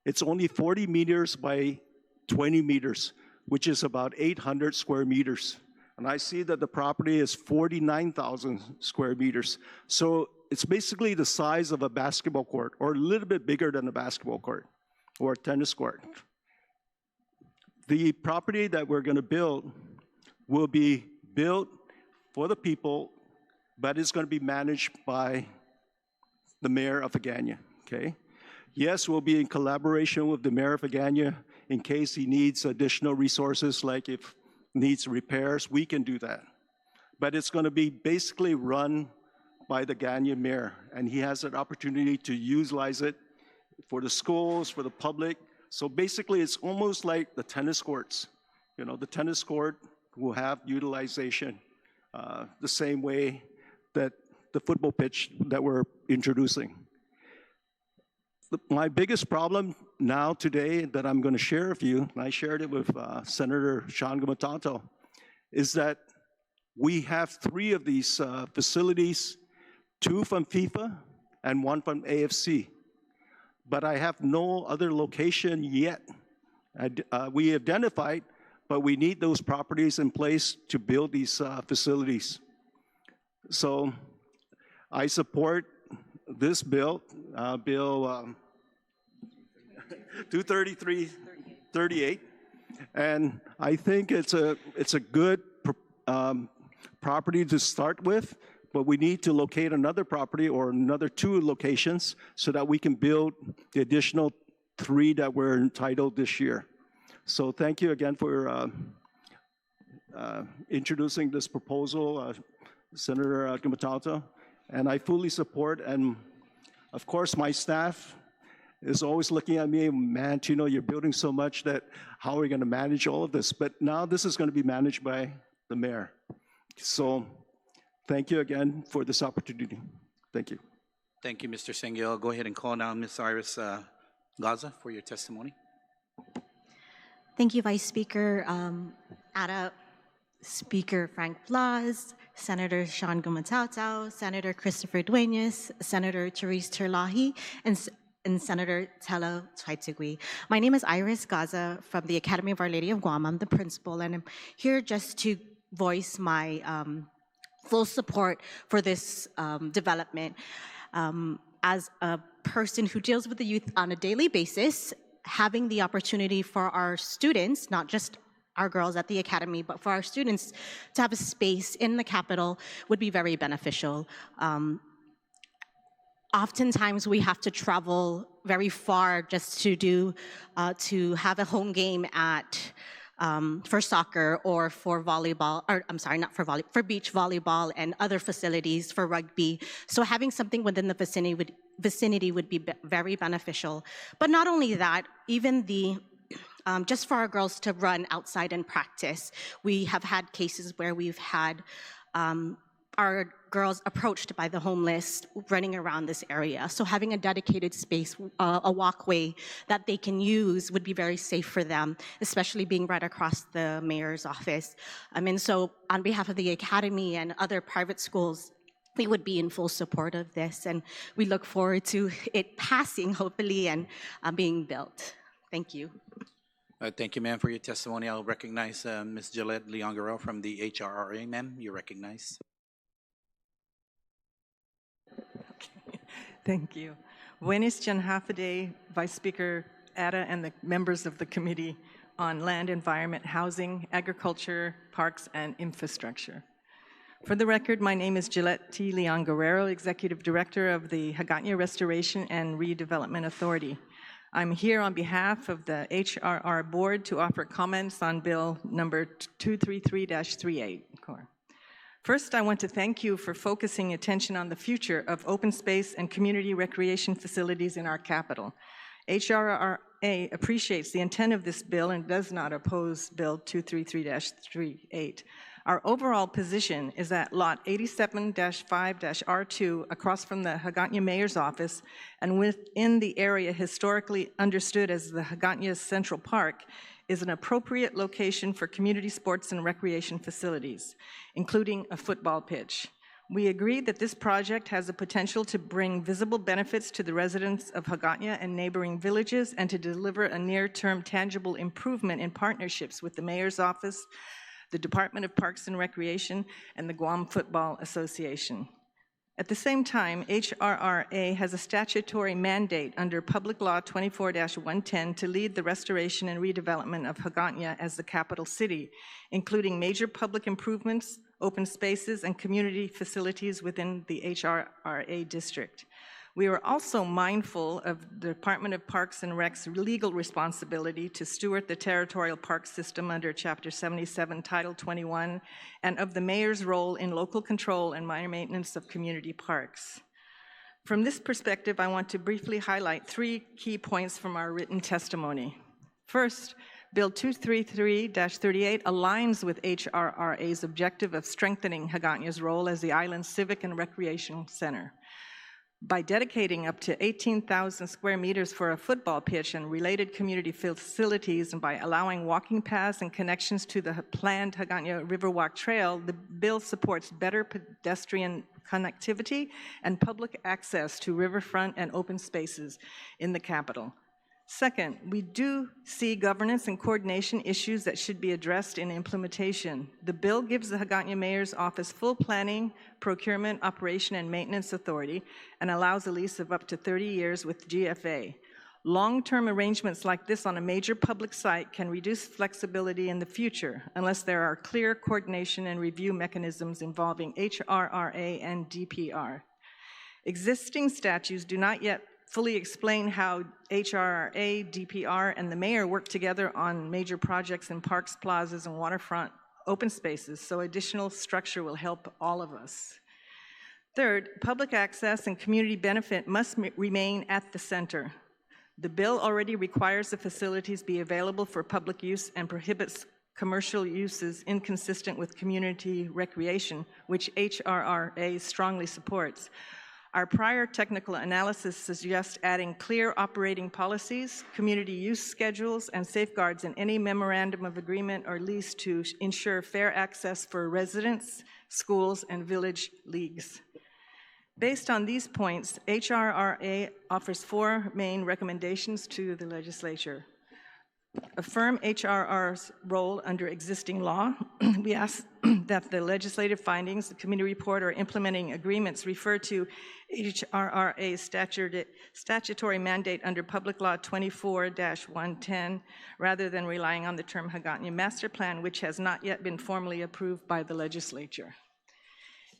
It's only 40 meters by 20 meters, which is about 800 square meters. And I see that the property is 49,000 square meters. So it's basically the size of a basketball court, or a little bit bigger than a basketball court, or a tennis court. The property that we're gonna build will be built for the people, but it's gonna be managed by the mayor of HAGոտ냐, okay? Yes, we'll be in collaboration with the mayor of HAGոտ냐 in case he needs additional resources, like if needs repairs, we can do that. but it's going to be basically run by the Ganya mayor, and he has an opportunity to utilize it for the schools, for the public. So basically, it's almost like the tennis courts. You know, the tennis court will have utilization the same way that the football pitch that we're introducing. My biggest problem now today that I'm going to share with you, and I shared it with Senator Shawn Gumataotao, is that we have 3 of these facilities, 2 from FIFA and 1 from AFC. But I have no other location yet. We identified, but we need those properties in place to build these facilities. So I support this bill, Bill 233-38, and I think it's a good property to start with, but we need to locate another property or another 2 locations so that we can build the additional 3 that we're entitled this year. So thank you again for introducing this proposal, Senator Gumataotao, and I fully support, and of course my staff is always looking at me, man, you know, you're building so much that how are we going to manage all of this? But now this is going to be managed by the mayor. So thank you again for this opportunity. Thank you. Thank you, Mr. Sengil. I'll go ahead and call now Ms. Iris Gaza for your testimony. Thank you, Vice Speaker Ada, Speaker Frank Blas, Senator Shawn Gumataotao, Senator Christopher Dueñas, Senator Therese Terlahi, and Senator Telo Twaitugui. My name is Iris Gaza from the Academy of Our Lady of Guam. I'm the principal, and I'm here just to voice my full support for this development. As a person who deals with the youth on a daily basis, having the opportunity for our students, not just our girls at the academy, but for our students to have a space in the Capitol would be very beneficial. Oftentimes we have to travel very far just to have a home game at for soccer or for volleyball, or I'm sorry, not for volleyball, for beach volleyball and other facilities for rugby. So having something within the vicinity would be very beneficial. But not only that, even the just for our girls to run outside and practice. We have had cases where we've had our girls approached by the homeless running around this area. So having a dedicated space, a walkway that they can use would be very safe for them, especially being right across the mayor's office. And so on behalf of the academy and other private schools, we would be in full support of this, and we look forward to it passing, hopefully, and being built. Thank you. Thank you, ma'am, for your testimony. I'll recognize Ms. Gillette Leongaro from the HRRA. Ma'am, you're recognized. Thank you. Buenos Janhafade, Vice Speaker Ada, and the members of the Committee on Land, Environment, Housing, Agriculture, Parks, and Infrastructure. For the record, my name is Gillette T. Leon Guerrero, Executive Director of the HAGÓTÑA Restoration and Redevelopment Authority. I'm here on behalf of the HRR Board to offer comments on Bill number 233-38. First, I want to thank you for focusing attention on the future of open space and community recreation facilities in our capital. HRRA appreciates the intent of this bill and does not oppose Bill 233-38. Our overall position is that Lot 87-5-R2 across from the HAGÓTÑA Mayor's office and within the area historically understood as the HAGÓTÑA Central Park is an appropriate location for community sports and recreation facilities, including a football pitch. We agree that this project has the potential to bring visible benefits to the residents of HAGÓTÑA and neighboring villages and to deliver a near-term tangible improvement in partnerships with the Mayor's office, the Department of Parks and Recreation, and the Guam Football Association. At the same time, HRRA has a statutory mandate under Public Law 24-110 to lead the restoration and redevelopment of HAGÓTÑA as the capital city, including major public improvements, open spaces, and community facilities within the HRRA district. We are also mindful of the Department of Parks and Rec's legal responsibility to steward the territorial park system under Chapter 77, Title 21, and of the mayor's role in local control and minor maintenance of community parks. From this perspective, I want to briefly highlight 3 key points from our written testimony. First, Bill 233-38 aligns with HRRA's objective of strengthening Hagåtña's role as the island's civic and recreational center. By dedicating up to 18,000 square meters for a football pitch and related community facilities, and by allowing walking paths and connections to the planned HAGոտ냐 Riverwalk Trail, the bill supports better pedestrian connectivity and public access to riverfront and open spaces in the capital. Second, we do see governance and coordination issues that should be addressed in implementation. The bill gives the Hagåtña Mayor's Office full planning, procurement, operation, and maintenance authority, and allows a lease of up to 30 years with GFA. Long-term arrangements like this on a major public site can reduce flexibility in the future unless there are clear coordination and review mechanisms involving HRRA and DPR. Existing statutes do not yet fully explain how HRRA, DPR, and the mayor work together on major projects in parks, plazas, and waterfront open spaces, so additional structure will help all of us. Third, public access and community benefit must remain at the center. The bill already requires the facilities be available for public use and prohibits commercial uses inconsistent with community recreation, which HRRA strongly supports. Our prior technical analysis suggests adding clear operating policies, community use schedules, and safeguards in any memorandum of agreement or lease to ensure fair access for residents, schools, and village leagues. Based on these points, HRRA offers 4 main recommendations to the legislature. Affirm HRR's role under existing law. We ask that the legislative findings, the committee report, or implementing agreements refer to HRRA's statutory mandate under Public Law 24-110, rather than relying on the term Hagåtña Master Plan, which has not yet been formally approved by the legislature.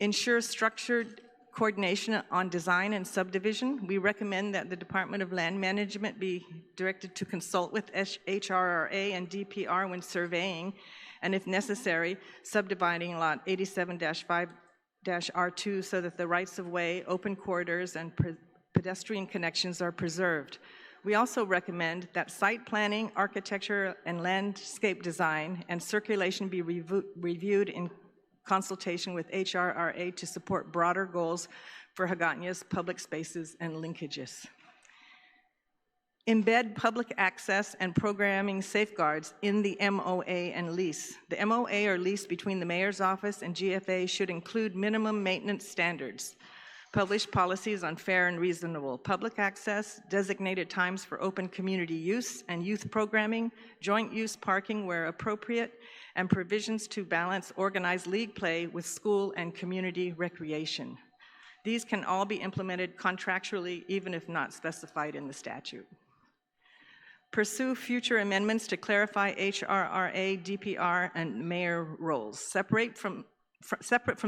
Ensure structured coordination on design and subdivision. We recommend that the Department of Land Management be directed to consult with HRRA and DPR when surveying, and if necessary, subdividing Lot 87-5-R2 so that the rights-of-way, open corridors, and pedestrian connections are preserved. We also recommend that site planning, architecture, and landscape design and circulation be reviewed in consultation with HRRA to support broader goals for Hagåtña's public spaces and linkages. Embed public access and programming safeguards in the MOA and lease. The MOA or lease between the Mayor's Office and GFA should include minimum maintenance standards, published policies on fair and reasonable public access, designated times for open community use and youth programming, joint use parking where appropriate, and provisions to balance organized league play with school and community recreation. These can all be implemented contractually, even if not specified in the statute. Pursue future amendments to clarify HRRA, DPR, and mayor roles. Separate from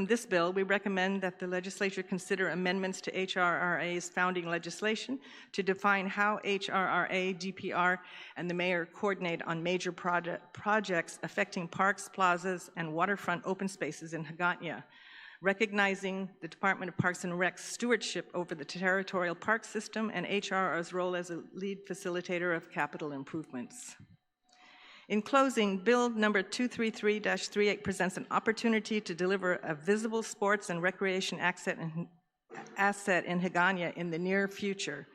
this bill, we recommend that the legislature consider amendments to HRRA's founding legislation to define how HRRA, DPR, and the mayor coordinate on major projects affecting parks, plazas, and waterfront open spaces in Hagåtña, recognizing the Department of Parks and Rec's stewardship over the territorial park system and HRR's role as a lead facilitator of capital improvements. In closing, Bill number 233-38 presents an opportunity to deliver a visible sports and recreation asset in Hagåtña in the near future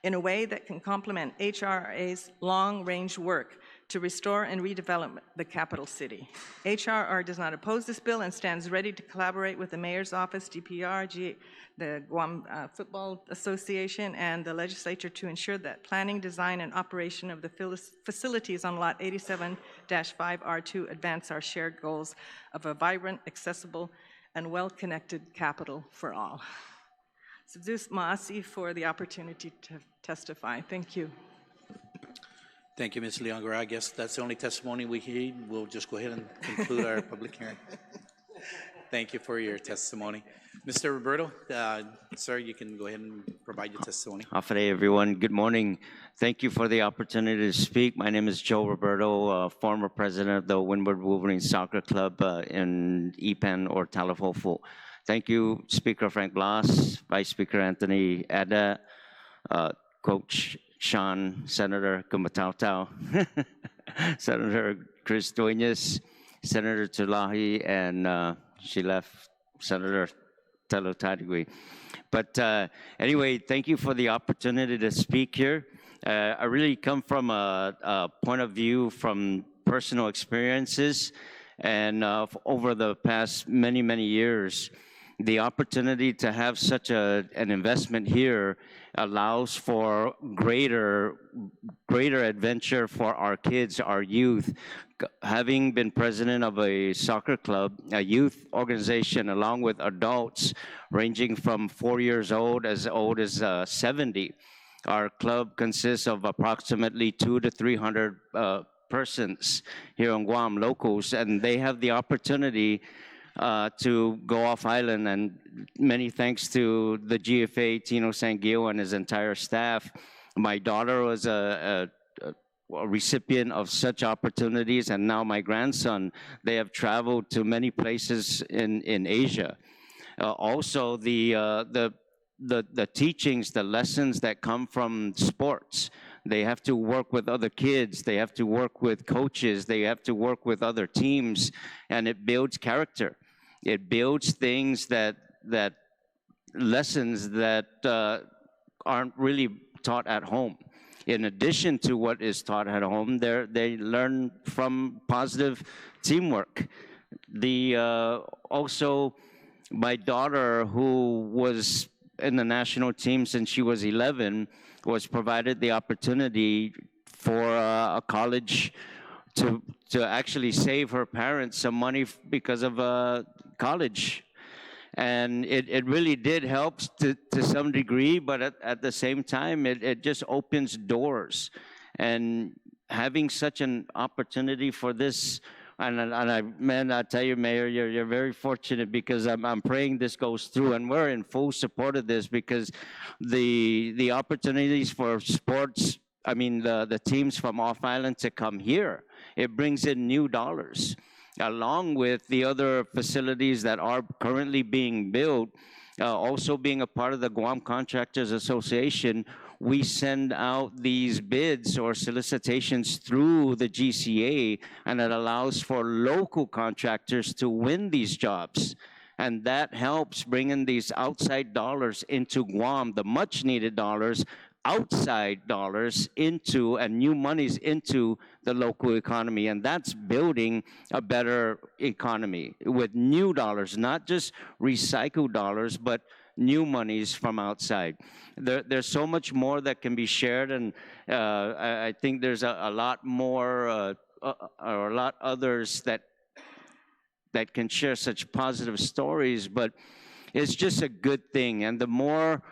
in a way that can complement HRRA's long-range work to restore and redevelop the capital city. HRR does not oppose this bill and stands ready to collaborate with the Mayor's Office, DPR, the Guam Football Association, and the legislature to ensure that planning, design, and operation of the facilities on Lot 87-5R2 advance our shared goals of a vibrant, accessible, and well-connected capital for all. Sadus Maasi for the opportunity to testify. Thank you. Thank you, Ms. Leongara. I guess that's the only testimony we heard. We'll just go ahead and conclude our public hearing. Thank you for your testimony. Mr. Roberto, sir, you can go ahead and provide your testimony. Afternoon, everyone. Good morning. Thank you for the opportunity to speak. My name is Joe Roberto, former president of the Windward Wolverine Soccer Club in Ipan or Talafofu. Thank you, Speaker Frank Blas, Vice Speaker Anthony Ada, Coach Shawn, Senator Gumataotao, Senator Chris Duenas, Senator Tulahi, and she left, Senator Talotadigui. But anyway, thank you for the opportunity to speak here. I really come from a point of view from personal experiences, and over the past many, many years, the opportunity to have such an investment here allows for greater adventure for our kids, our youth. Having been president of a soccer club, a youth organization, along with adults ranging from 4 years old as 70, our club consists of approximately 200 to 300 persons here on Guam, locals, and they have the opportunity to go off island, and many thanks to the GFA, Tino Sanguio, and his entire staff. My daughter was a recipient of such opportunities, and now my grandson, they have traveled to many places in Asia. Also, the teachings, the lessons that come from sports. They have to work with other kids, they have to work with coaches, they have to work with other teams, and it builds character. It builds things lessons that aren't really taught at home. In addition to what is taught at home, they learn from positive teamwork. Also, my daughter, who was in the national team since she was 11, was provided the opportunity for a college to actually save her parents some money because of college. And it really did help to some degree, but at the same time, it just opens doors. And having such an opportunity for this, I tell you, Mayor, you're very fortunate, because I'm praying this goes through, and we're in full support of this, because the opportunities for sports, I mean, the teams from off-island to come here, it brings in new dollars, along with the other facilities that are currently being built. Also being a part of the Guam Contractors Association, we send out these bids or solicitations through the GCA, and it allows for local contractors to win these jobs. And that helps bring in these outside dollars into Guam, the much needed dollars, outside dollars into, and new monies into the local economy. And that's building a better economy with new dollars, not just recycled dollars, but new monies from outside. There's so much more that can be shared, and I think there's a lot more, or a lot others that can share such positive stories, but it's just a good thing. And the more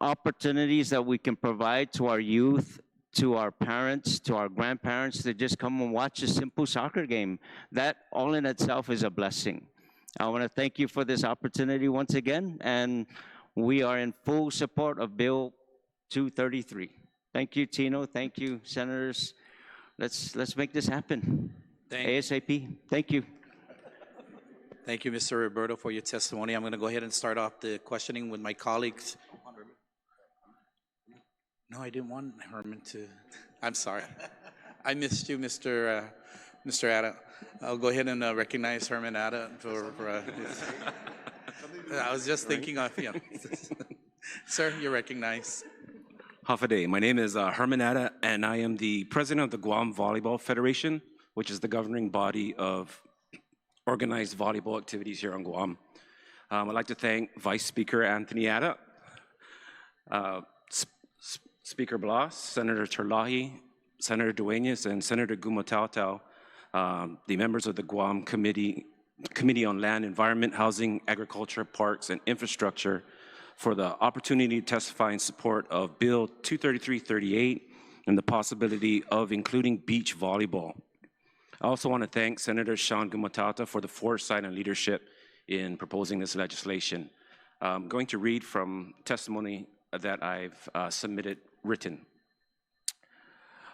opportunities that we can provide to our youth, to our parents, to our grandparents, to just come and watch a simple soccer game, that all in itself is a blessing. I want to thank you for this opportunity once again, and we are in full support of Bill 233. Thank you, Tino. Thank you, Senators. Let's make this happen. ASAP. Thank you. Thank you, Mr. Roberto, for your testimony. I'm going to go ahead and start off the questioning with my colleagues. No, I didn't want Herman to. I'm sorry. I missed you, Mr. Ada. I'll go ahead and recognize Herman Ada for I was just thinking of him. Sir, you're recognized. Hafaday. My name is Herman Ada, and I am the president of the Guam Volleyball Federation, which is the governing body of organized volleyball activities here on Guam. I'd like to thank Vice Speaker Anthony Ada, Speaker Blas, Senator Terlahi, Senator Duenas, and Senator Gumataotao, the members of the Guam Committee on Land, Environment, Housing, Agriculture, Parks, and Infrastructure for the opportunity to testify in support of Bill 23338 and the possibility of including beach volleyball. I also want to thank Senator Shawn Gumataotao for the foresight and leadership in proposing this legislation. I'm going to read from testimony that I've submitted written.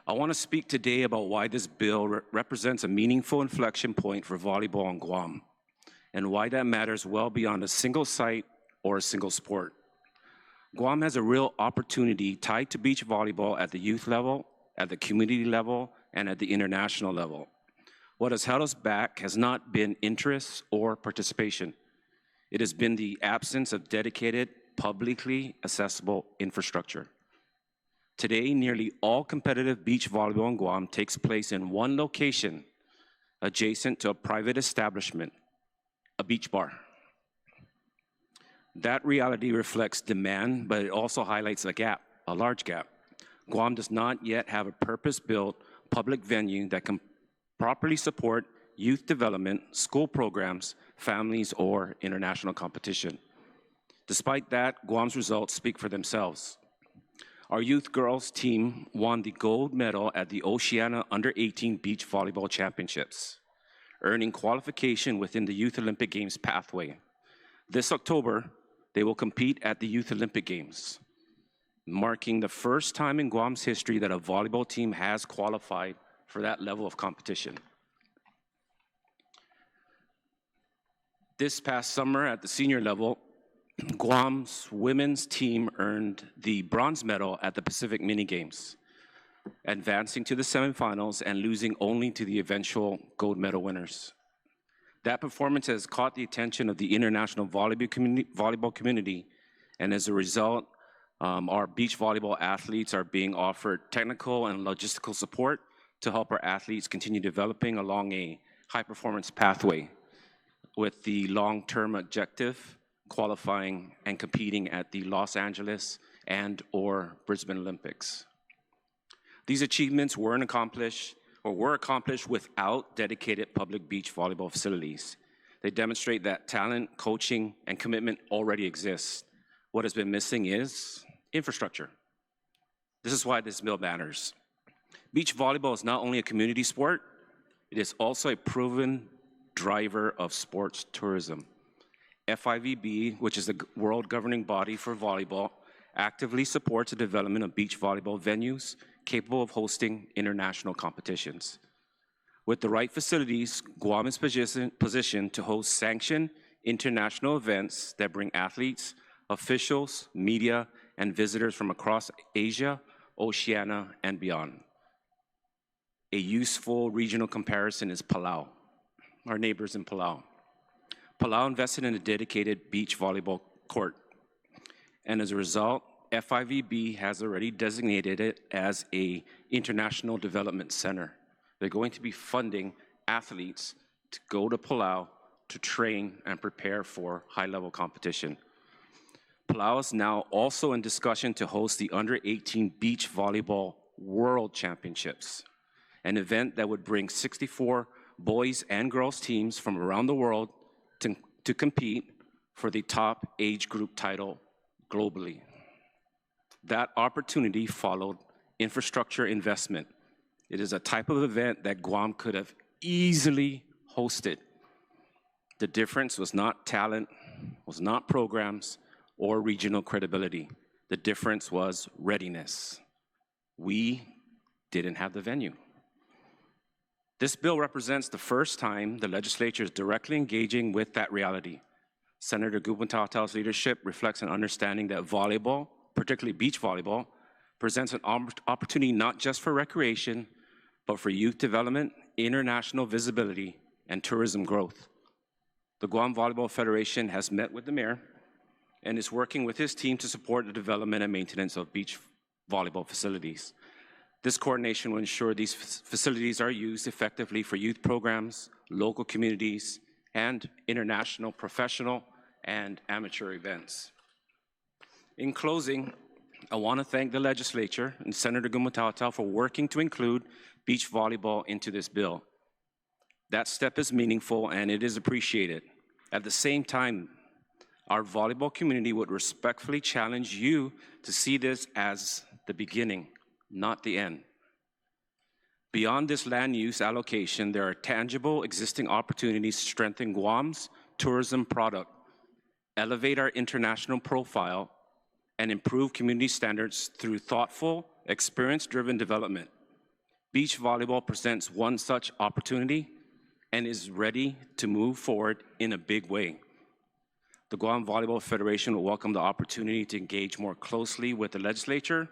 I want to speak today about why this bill represents a meaningful inflection point for volleyball on Guam, and why that matters well beyond a single site or a single sport. Guam has a real opportunity tied to beach volleyball at the youth level, at the community level, and at the international level. What has held us back has not been interest or participation. It has been the absence of dedicated, publicly accessible infrastructure. Today, nearly all competitive beach volleyball in Guam takes place in one location adjacent to a private establishment, a beach bar. That reality reflects demand, but it also highlights a gap, a large gap. Guam does not yet have a purpose-built public venue that can properly support youth development, school programs, families, or international competition. Despite that, Guam's results speak for themselves. Our youth girls team won the gold medal at the Oceania Under-18 Beach Volleyball Championships, earning qualification within the Youth Olympic Games pathway. This October, they will compete at the Youth Olympic Games, marking the first time in Guam's history that a volleyball team has qualified for that level of competition. This past summer at the senior level, Guam's women's team earned the bronze medal at the Pacific Mini Games, advancing to the semifinals and losing only to the eventual gold medal winners. That performance has caught the attention of the international volleyball community, and as a result, our beach volleyball athletes are being offered technical and logistical support to help our athletes continue developing along a high-performance pathway with the long-term objective qualifying and competing at the Los Angeles and/or Brisbane Olympics. These achievements were accomplished without dedicated public beach volleyball facilities. They demonstrate that talent, coaching, and commitment already exists. What has been missing is infrastructure. This is why this bill matters. Beach volleyball is not only a community sport, it is also a proven driver of sports tourism. FIVB, which is the world governing body for volleyball, actively supports the development of beach volleyball venues capable of hosting international competitions. With the right facilities, Guam is positioned to host sanctioned international events that bring athletes, officials, media, and visitors from across Asia, Oceania, and beyond. A useful regional comparison is Palau, our neighbors in Palau. Palau invested in a dedicated beach volleyball court, and as a result, FIVB has already designated it as an international development center. They're going to be funding athletes to go to Palau to train and prepare for high-level competition. Palau is now also in discussion to host the Under-18 Beach Volleyball World Championships, an event that would bring 64 boys and girls teams from around the world to compete for the top age group title globally. That opportunity followed infrastructure investment. It is a type of event that Guam could have easily hosted. The difference was not talent, was not programs, or regional credibility. The difference was readiness. We didn't have the venue. This bill represents the first time the legislature is directly engaging with that reality. Senator Gumataotao's leadership reflects an understanding that volleyball, particularly beach volleyball, presents an opportunity not just for recreation, but for youth development, international visibility, and tourism growth. The Guam Volleyball Federation has met with the mayor and is working with his team to support the development and maintenance of beach volleyball facilities. This coordination will ensure these facilities are used effectively for youth programs, local communities, and international professional and amateur events. In closing, I want to thank the legislature and Senator Gumataotao for working to include beach volleyball into this bill. That step is meaningful and it is appreciated. At the same time, our volleyball community would respectfully challenge you to see this as the beginning, not the end. Beyond this land use allocation, there are tangible existing opportunities to strengthen Guam's tourism product, elevate our international profile, and improve community standards through thoughtful, experience-driven development. Beach volleyball presents one such opportunity and is ready to move forward in a big way. The Guam Volleyball Federation will welcome the opportunity to engage more closely with the legislature.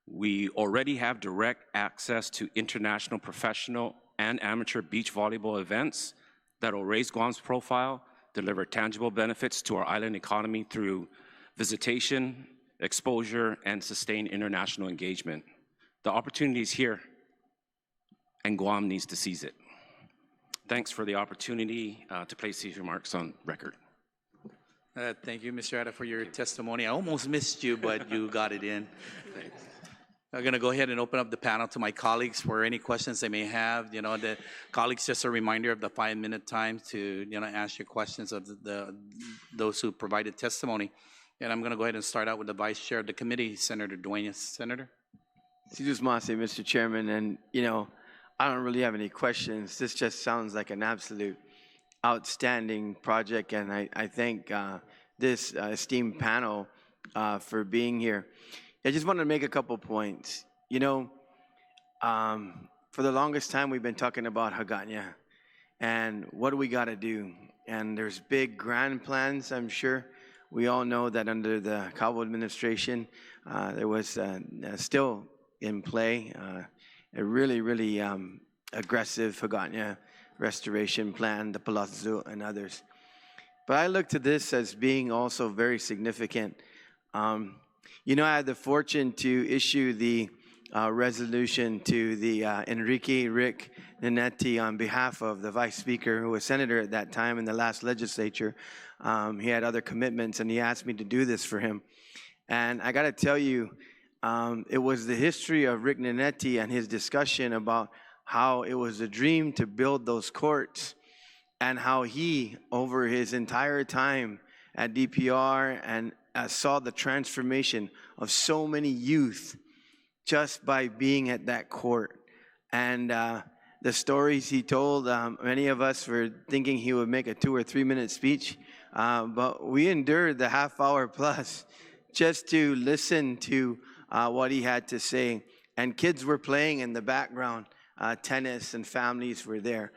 We already have direct access to international professional and amateur beach volleyball events that will raise Guam's profile, deliver tangible benefits to our island economy through visitation, exposure, and sustained international engagement. The opportunity is here, and Guam needs to seize it. Thanks for the opportunity to place these remarks on record. Thank you, Mr. Ada, for your testimony. I almost missed you, but you got it in. I'm going to go ahead and open up the panel to my colleagues for any questions they may have. The colleagues, just a reminder of the 5-minute time to, ask your questions of those who provided testimony. And I'm going to go ahead and start out with the Vice Chair of the committee, Senator Dueñas. Senator? Mr. Chairman, and I don't really have any questions. This just sounds like an absolute outstanding project, and I thank this esteemed panel for being here. I just wanted to make a couple points. For the longest time we've been talking about HAGÓTÑA and what do we got to do, and there's big grand plans. I'm sure we all know that under the Cabo administration there was still in play a really aggressive HAGÓTÑA restoration plan, the Palazzo and others. But I look to this as being also very significant. I had the fortune to issue the resolution to the Enrique Rick Nanetti on behalf of the Vice Speaker, who was Senator at that time in the last legislature. He had other commitments, and he asked me to do this for him. And I got to tell you, it was the history of Rick Nanetti and his discussion about how it was a dream to build those courts, and how he, over his entire time at DPR, and saw the transformation of so many youth just by being at that court. And the stories he told, many of us were thinking he would make a 2 or 3 minute speech, but we endured the half-hour plus just to listen to what he had to say. And kids were playing in the background. Tennis and families were there.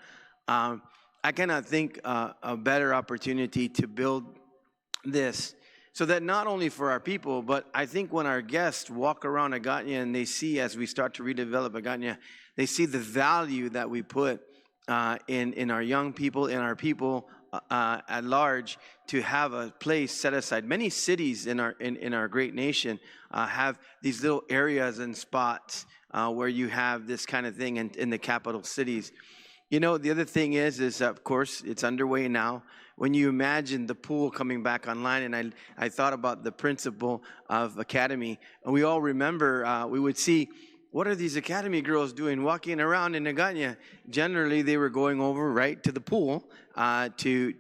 I cannot think a better opportunity to build this, so that not only for our people, but I think when our guests walk around HAGÓTÑA and they see, as we start to redevelop HAGÓTÑA, they see the value that we put in our young people, in our people at large, to have a place set aside. Many cities in our great nation have these little areas and spots where you have this kind of thing in the capital cities. The other thing is of course, it's underway now. When you imagine the pool coming back online, and I thought about the principal of Academy, and we all remember, we would see, what are these Academy girls doing walking around in HAGÓTÑA? Generally, they were going over right to the pool to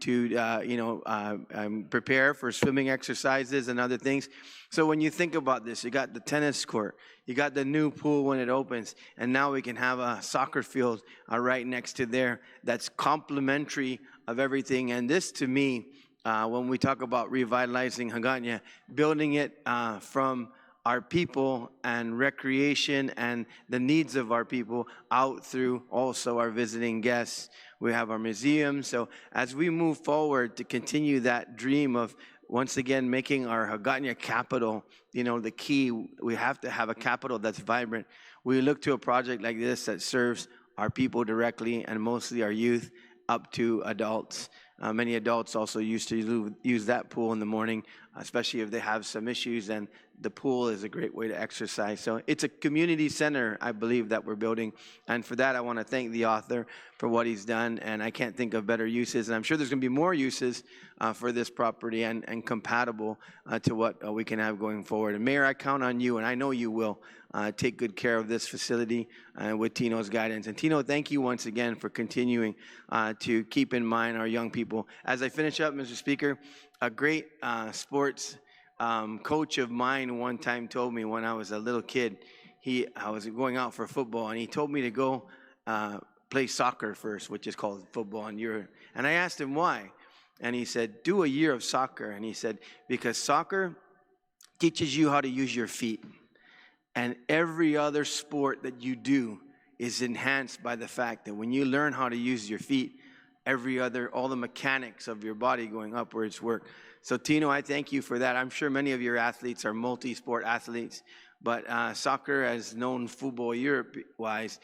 prepare for swimming exercises and other things. So when you think about this, you got the tennis court, you got the new pool when it opens, and now we can have a soccer field right next to there that's complementary of everything. And this, to me, when we talk about revitalizing HAGÓTÑA, building it from our people and recreation and the needs of our people out through also our visiting guests. We have our museum. So as we move forward to continue that dream of, once again, making our HAGÓTÑA capital, the key, we have to have a capital that's vibrant. We look to a project like this that serves our people directly, and mostly our youth up to adults. Many adults also used to use that pool in the morning, especially if they have some issues, and the pool is a great way to exercise. So it's a community center, I believe, that we're building. And for that, I want to thank the author for what he's done, and I can't think of better uses. And I'm sure there's going to be more uses for this property and compatible to what we can have going forward. And Mayor, I count on you, and I know you will take good care of this facility with Tino's guidance. And Tino, thank you once again for continuing to keep in mind our young people. As I finish up, Mr. Speaker, a great sports coach of mine one time told me when I was a little kid, I was going out for football, and he told me to go play soccer first, which is called football in Europe. And I asked him why. and he said, do a year of soccer. And he said, because soccer teaches you how to use your feet. And every other sport that you do is enhanced by the fact that when you learn how to use your feet, all the mechanics of your body going upwards work. So Tino, I thank you for that. I'm sure many of your athletes are multi-sport athletes, but soccer, as known football Europe-wise,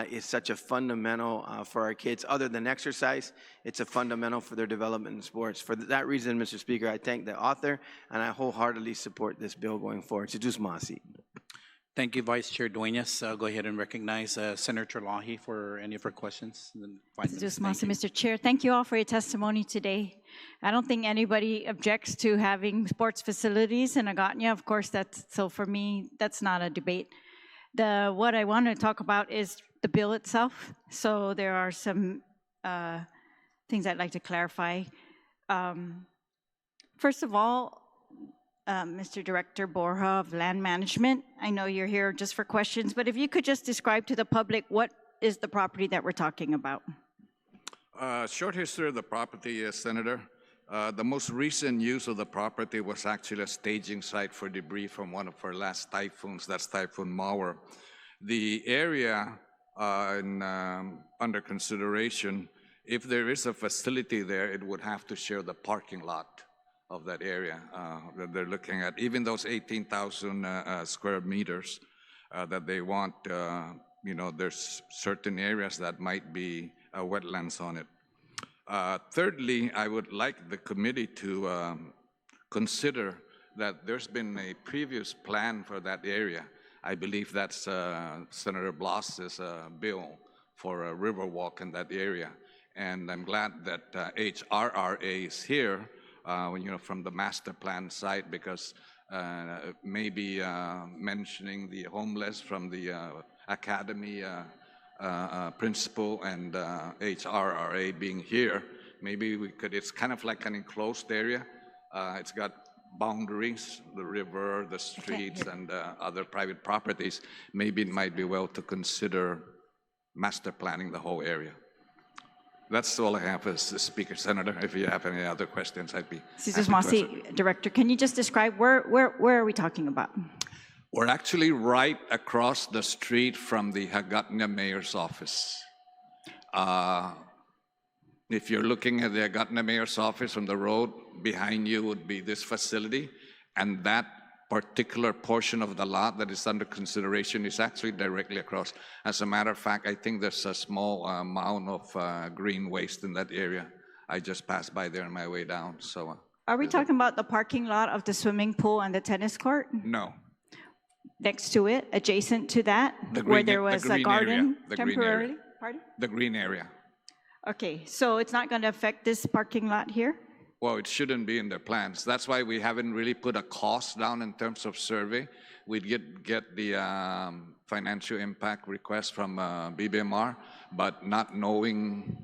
is such a fundamental for our kids. Other than exercise, it's a fundamental for their development in sports. For that reason, Mr. Speaker, I thank the author, and I wholeheartedly support this bill going forward. So just Masi. Thank you, Vice Chair Dueñas. Go ahead and recognize Senator Terlahi for any of her questions. Just Mr. Chair, thank you all for your testimony today. I don't think anybody objects to having sports facilities in HAGÓTÑA. Of course, so for me, that's not a debate. What I want to talk about is the bill itself. So there are some things I'd like to clarify. First of all, Mr. Director Borja of Land Management, I know you're here just for questions, but if you could just describe to the public what is the property that we're talking about? Short history of the property, Senator. The most recent use of the property was actually a staging site for debris from one of our last typhoons, that's Typhoon Mauer. The area under consideration, if there is a facility there, it would have to share the parking lot of that area that they're looking at. Even those 18,000 square meters that they want, there's certain areas that might be wetlands on it. Thirdly, I would like the committee to consider that there's been a previous plan for that area. I believe that's Senator Blas's bill for a river walk in that area. And I'm glad that HRRA is here from the master plan side, because maybe mentioning the homeless from the academy principal and HRRA being here, maybe we could, it's kind of like an enclosed area. It's got boundaries, the river, the streets, and other private properties. Maybe it might be well to consider master planning the whole area. That's all I have as the Speaker, Senator. If you have any other questions, I'd be happy to answer. Director, can you just describe where are we talking about? We're actually right across the street from the HAGÓTÑA Mayor's office. If you're looking at the HAGÓTÑA Mayor's office from the road, behind you would be this facility, and that particular portion of the lot that is under consideration is actually directly across. As a matter of fact, I think there's a small mound of green waste in that area. I just passed by there on my way down. So, are we talking about the parking lot of the swimming pool and the tennis court? No. Next to it, adjacent to that, where there was a garden temporarily? Pardon? The green area. Okay, so it's not going to affect this parking lot here? Well, it shouldn't be in their plans. That's why we haven't really put a cost down in terms of survey. We'd get the financial impact request from BBMR, but not knowing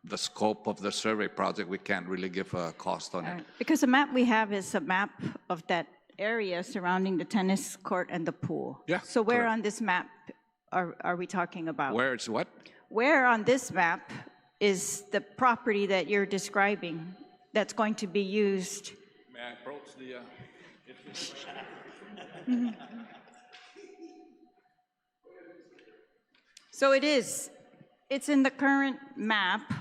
the scope of the survey project, we can't really give a cost on it. Because the map we have is a map of that area surrounding the tennis court and the pool. Yeah. So where on this map are we talking about? Where it's what? Where on this map is the property that you're describing that's going to be used? May I approach the... So it's in the current map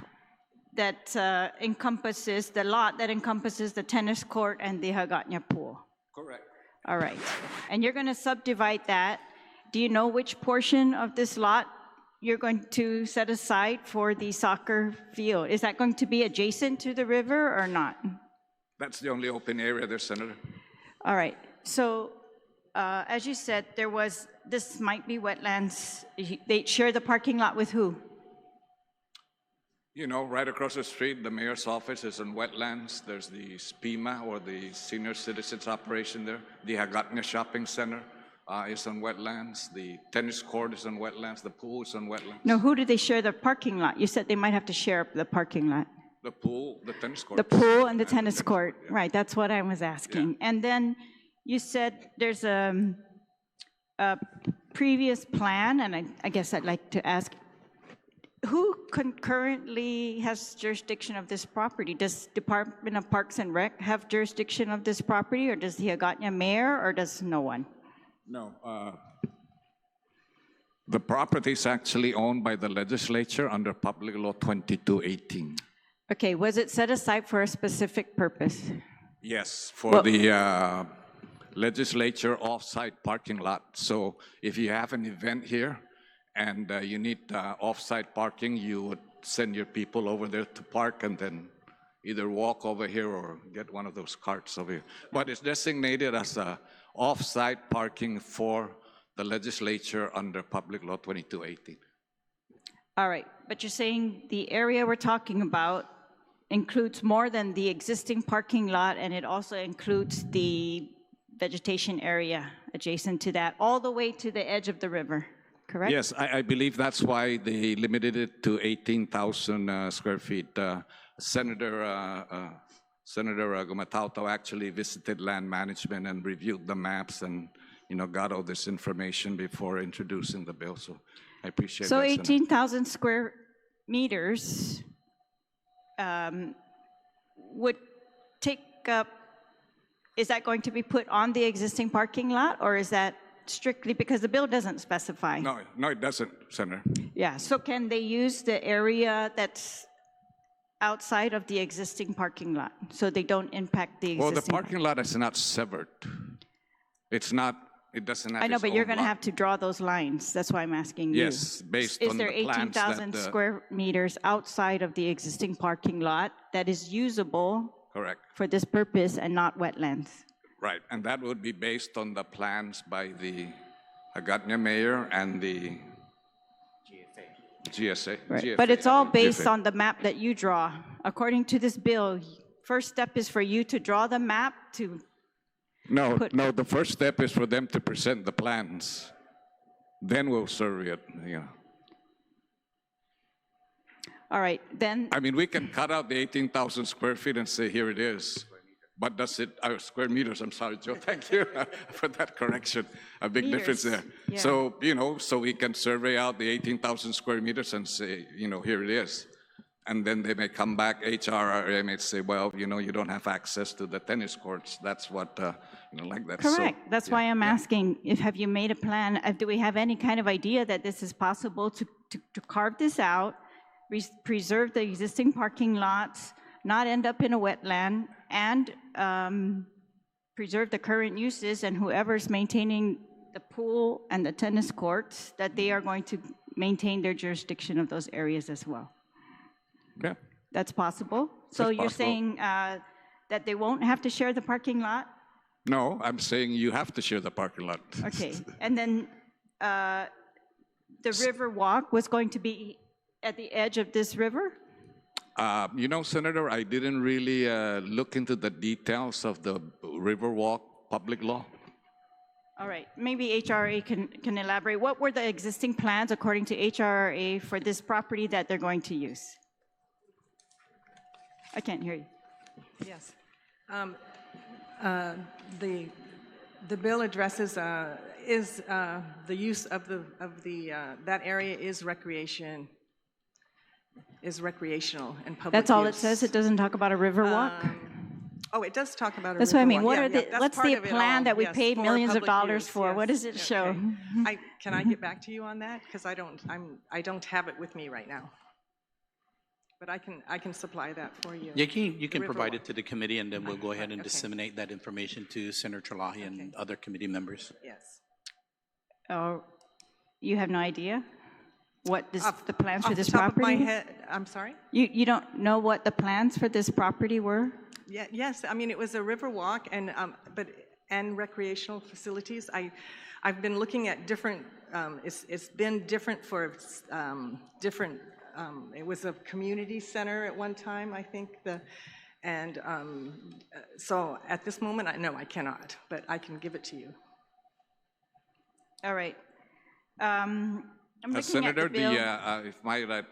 that encompasses, the lot that encompasses the tennis court and the HAGÓTÑA pool. Correct. All right. And you're going to subdivide that. Do you know which portion of this lot you're going to set aside for the soccer field? Is that going to be adjacent to the river or not? That's the only open area there, Senator. All right. So as you said, this might be wetlands. They share the parking lot with who? You know, right across the street, the mayor's office is in wetlands. There's the SPIMA, or the Senior Citizens Operation there. The HAGÓTÑA Shopping Center is on wetlands. The tennis court is on wetlands. The pool is on wetlands. No, who do they share the parking lot? You said they might have to share the parking lot. The pool, the tennis court. The pool and the tennis court. Yeah. Right, that's what I was asking. Yeah. And then you said there's a previous plan, and I guess I'd like to ask, who concurrently has jurisdiction of this property? Does Department of Parks and Rec have jurisdiction of this property, or does the HAGÓTÑA mayor, or does no one? No. The property is actually owned by the legislature under Public Law 2218. Okay, was it set aside for a specific purpose? Yes, for the legislature off-site parking lot. So if you have an event here and you need off-site parking, you would send your people over there to park and then either walk over here or get one of those carts over here. But it's designated as off-site parking for the legislature under Public Law 2218. All right, but you're saying the area we're talking about includes more than the existing parking lot, and it also includes the vegetation area adjacent to that, all the way to the edge of the river, correct? Yes, I believe that's why they limited it to 18,000 square feet. Senator Gumataotao actually visited land management and reviewed the maps and got all this information before introducing the bill. So I appreciate so that. So 18,000 square meters would take up, is that going to be put on the existing parking lot, or is that strictly, because the bill doesn't specify? No, it doesn't, Senator. Yeah, so can they use the area that's outside of the existing parking lot, so they don't impact the existing? Well, the parking lot is not severed. It's not, it doesn't have I know, its but you're own going to lot. have to draw those lines. That's why I'm asking you. Yes, based on the plans that... Is there 18,000 square meters outside of the existing parking lot that is usable Correct. for this purpose and not wetlands? Right, and that would be based on the plans by the HAGÓTÑA mayor and the GSA. Right. GFA, But it's all based GFA. on the map that you draw. According to this bill, first step is for you to draw the map to... No, the first step is for them to present the plans. Then we'll survey it, All right, then... I mean, we can cut out the 18,000 square feet and say, here it is. But does it, square meters, I'm sorry, Joe, thank you for that correction. A big difference there. Yeah. So, so we can survey out the 18,000 square meters and say, here it is. And then they may come back, HRRA may say, well, you don't have access to the tennis courts. That's what, like that. Correct. So, that's why I'm asking, have you made a plan? Do we have any kind of idea that this is possible to carve this out, preserve the existing parking lots, not end up in a wetland, and preserve the current uses, and whoever's maintaining the pool and the tennis courts, that they are going to maintain their jurisdiction of those areas as well? Yeah. That's possible? So That's you're possible. saying that they won't have to share the parking lot? No, I'm saying you have to share the parking lot. Okay, and then the river walk was going to be at the edge of this river? Senator, I didn't really look into the details of the Riverwalk public law. All right, maybe HRA can elaborate. What were the existing plans according to HRA for this property that they're going to use? I can't hear you. Yes. The bill addresses is the use of that area is recreational and public That's all it use. says? It doesn't talk about a river walk? Oh, it does talk about a That's what I river mean. walk. What Yeah, are the, that's what's part the of it plan all. that we Yes, paid for millions of public dollars use, for? What yes. does it show? Okay. Can I get back to you on that? Because I don't have it with me right now. But I can supply that for you. You can River provide walk. it to the committee, and then we'll go ahead and Okay. disseminate that information to Senator Terlahi and other committee members. Yes. Oh, you have no idea what the plans for Off this the top of my property? head, I'm sorry? You don't know what the plans for this property were? Yeah, yes, I mean, it was a river walk and recreational facilities. I've been looking at different, it's been different for different, it was a community center at one time, I think, so at this moment, no, I cannot, but I can give it to you. All right. I'm looking Senator, at the bill.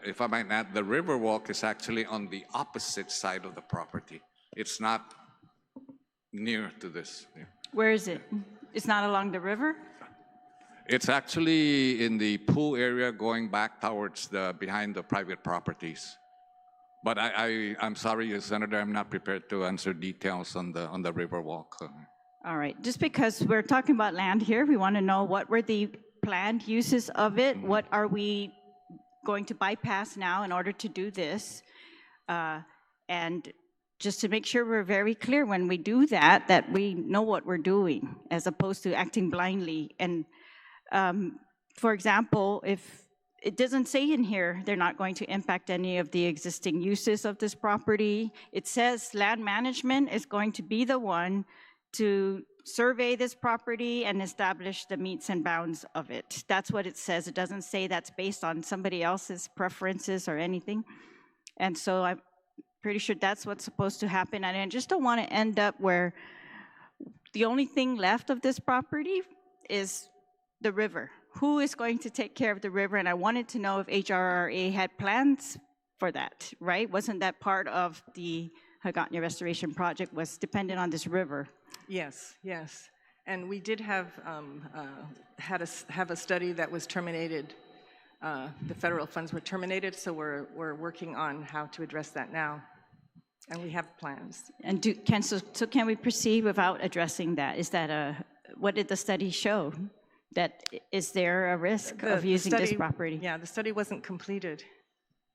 if I might add, the Riverwalk is actually on the opposite side of the property. It's not near to this. Yeah. Where is it? It's not along the river? It's actually in the pool area going back towards behind the private properties. But I'm sorry, Senator, I'm not prepared to answer details on the Riverwalk. All right, just because we're talking about land here, we want to know what were the planned uses of it? What are we going to bypass now in order to do this? And just to make sure we're very clear when we do that, that we know what we're doing as opposed to acting blindly. And for example, if it doesn't say in here, they're not going to impact any of the existing uses of this property. It says land management is going to be the one to survey this property and establish the metes and bounds of it. That's what it says. It doesn't say that's based on somebody else's preferences or anything. And so I'm pretty sure that's what's supposed to happen. And I just don't want to end up where the only thing left of this property is the river. Who is going to take care of the river? And I wanted to know if HRRA had plans for that, right? Wasn't that part of the HAGոտ냐 restoration project, was dependent on this river? Yes, yes. And we did have a study that was terminated. The federal funds were terminated, so we're working on how to address that now. And we have plans. And so can we proceed without addressing that? Is that what did the study show? That is there a risk of using this property? Yeah, the study wasn't completed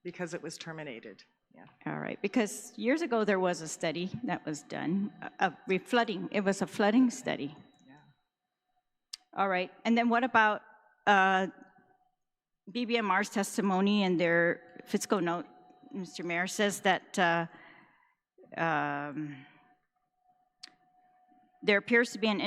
because it was terminated. Yeah. All right, because years ago there was a study that was done of flooding. It was a flooding study. Yeah. All right, and then what about BBMR's testimony and their fiscal note? Mr. Mayor says that there appears to be an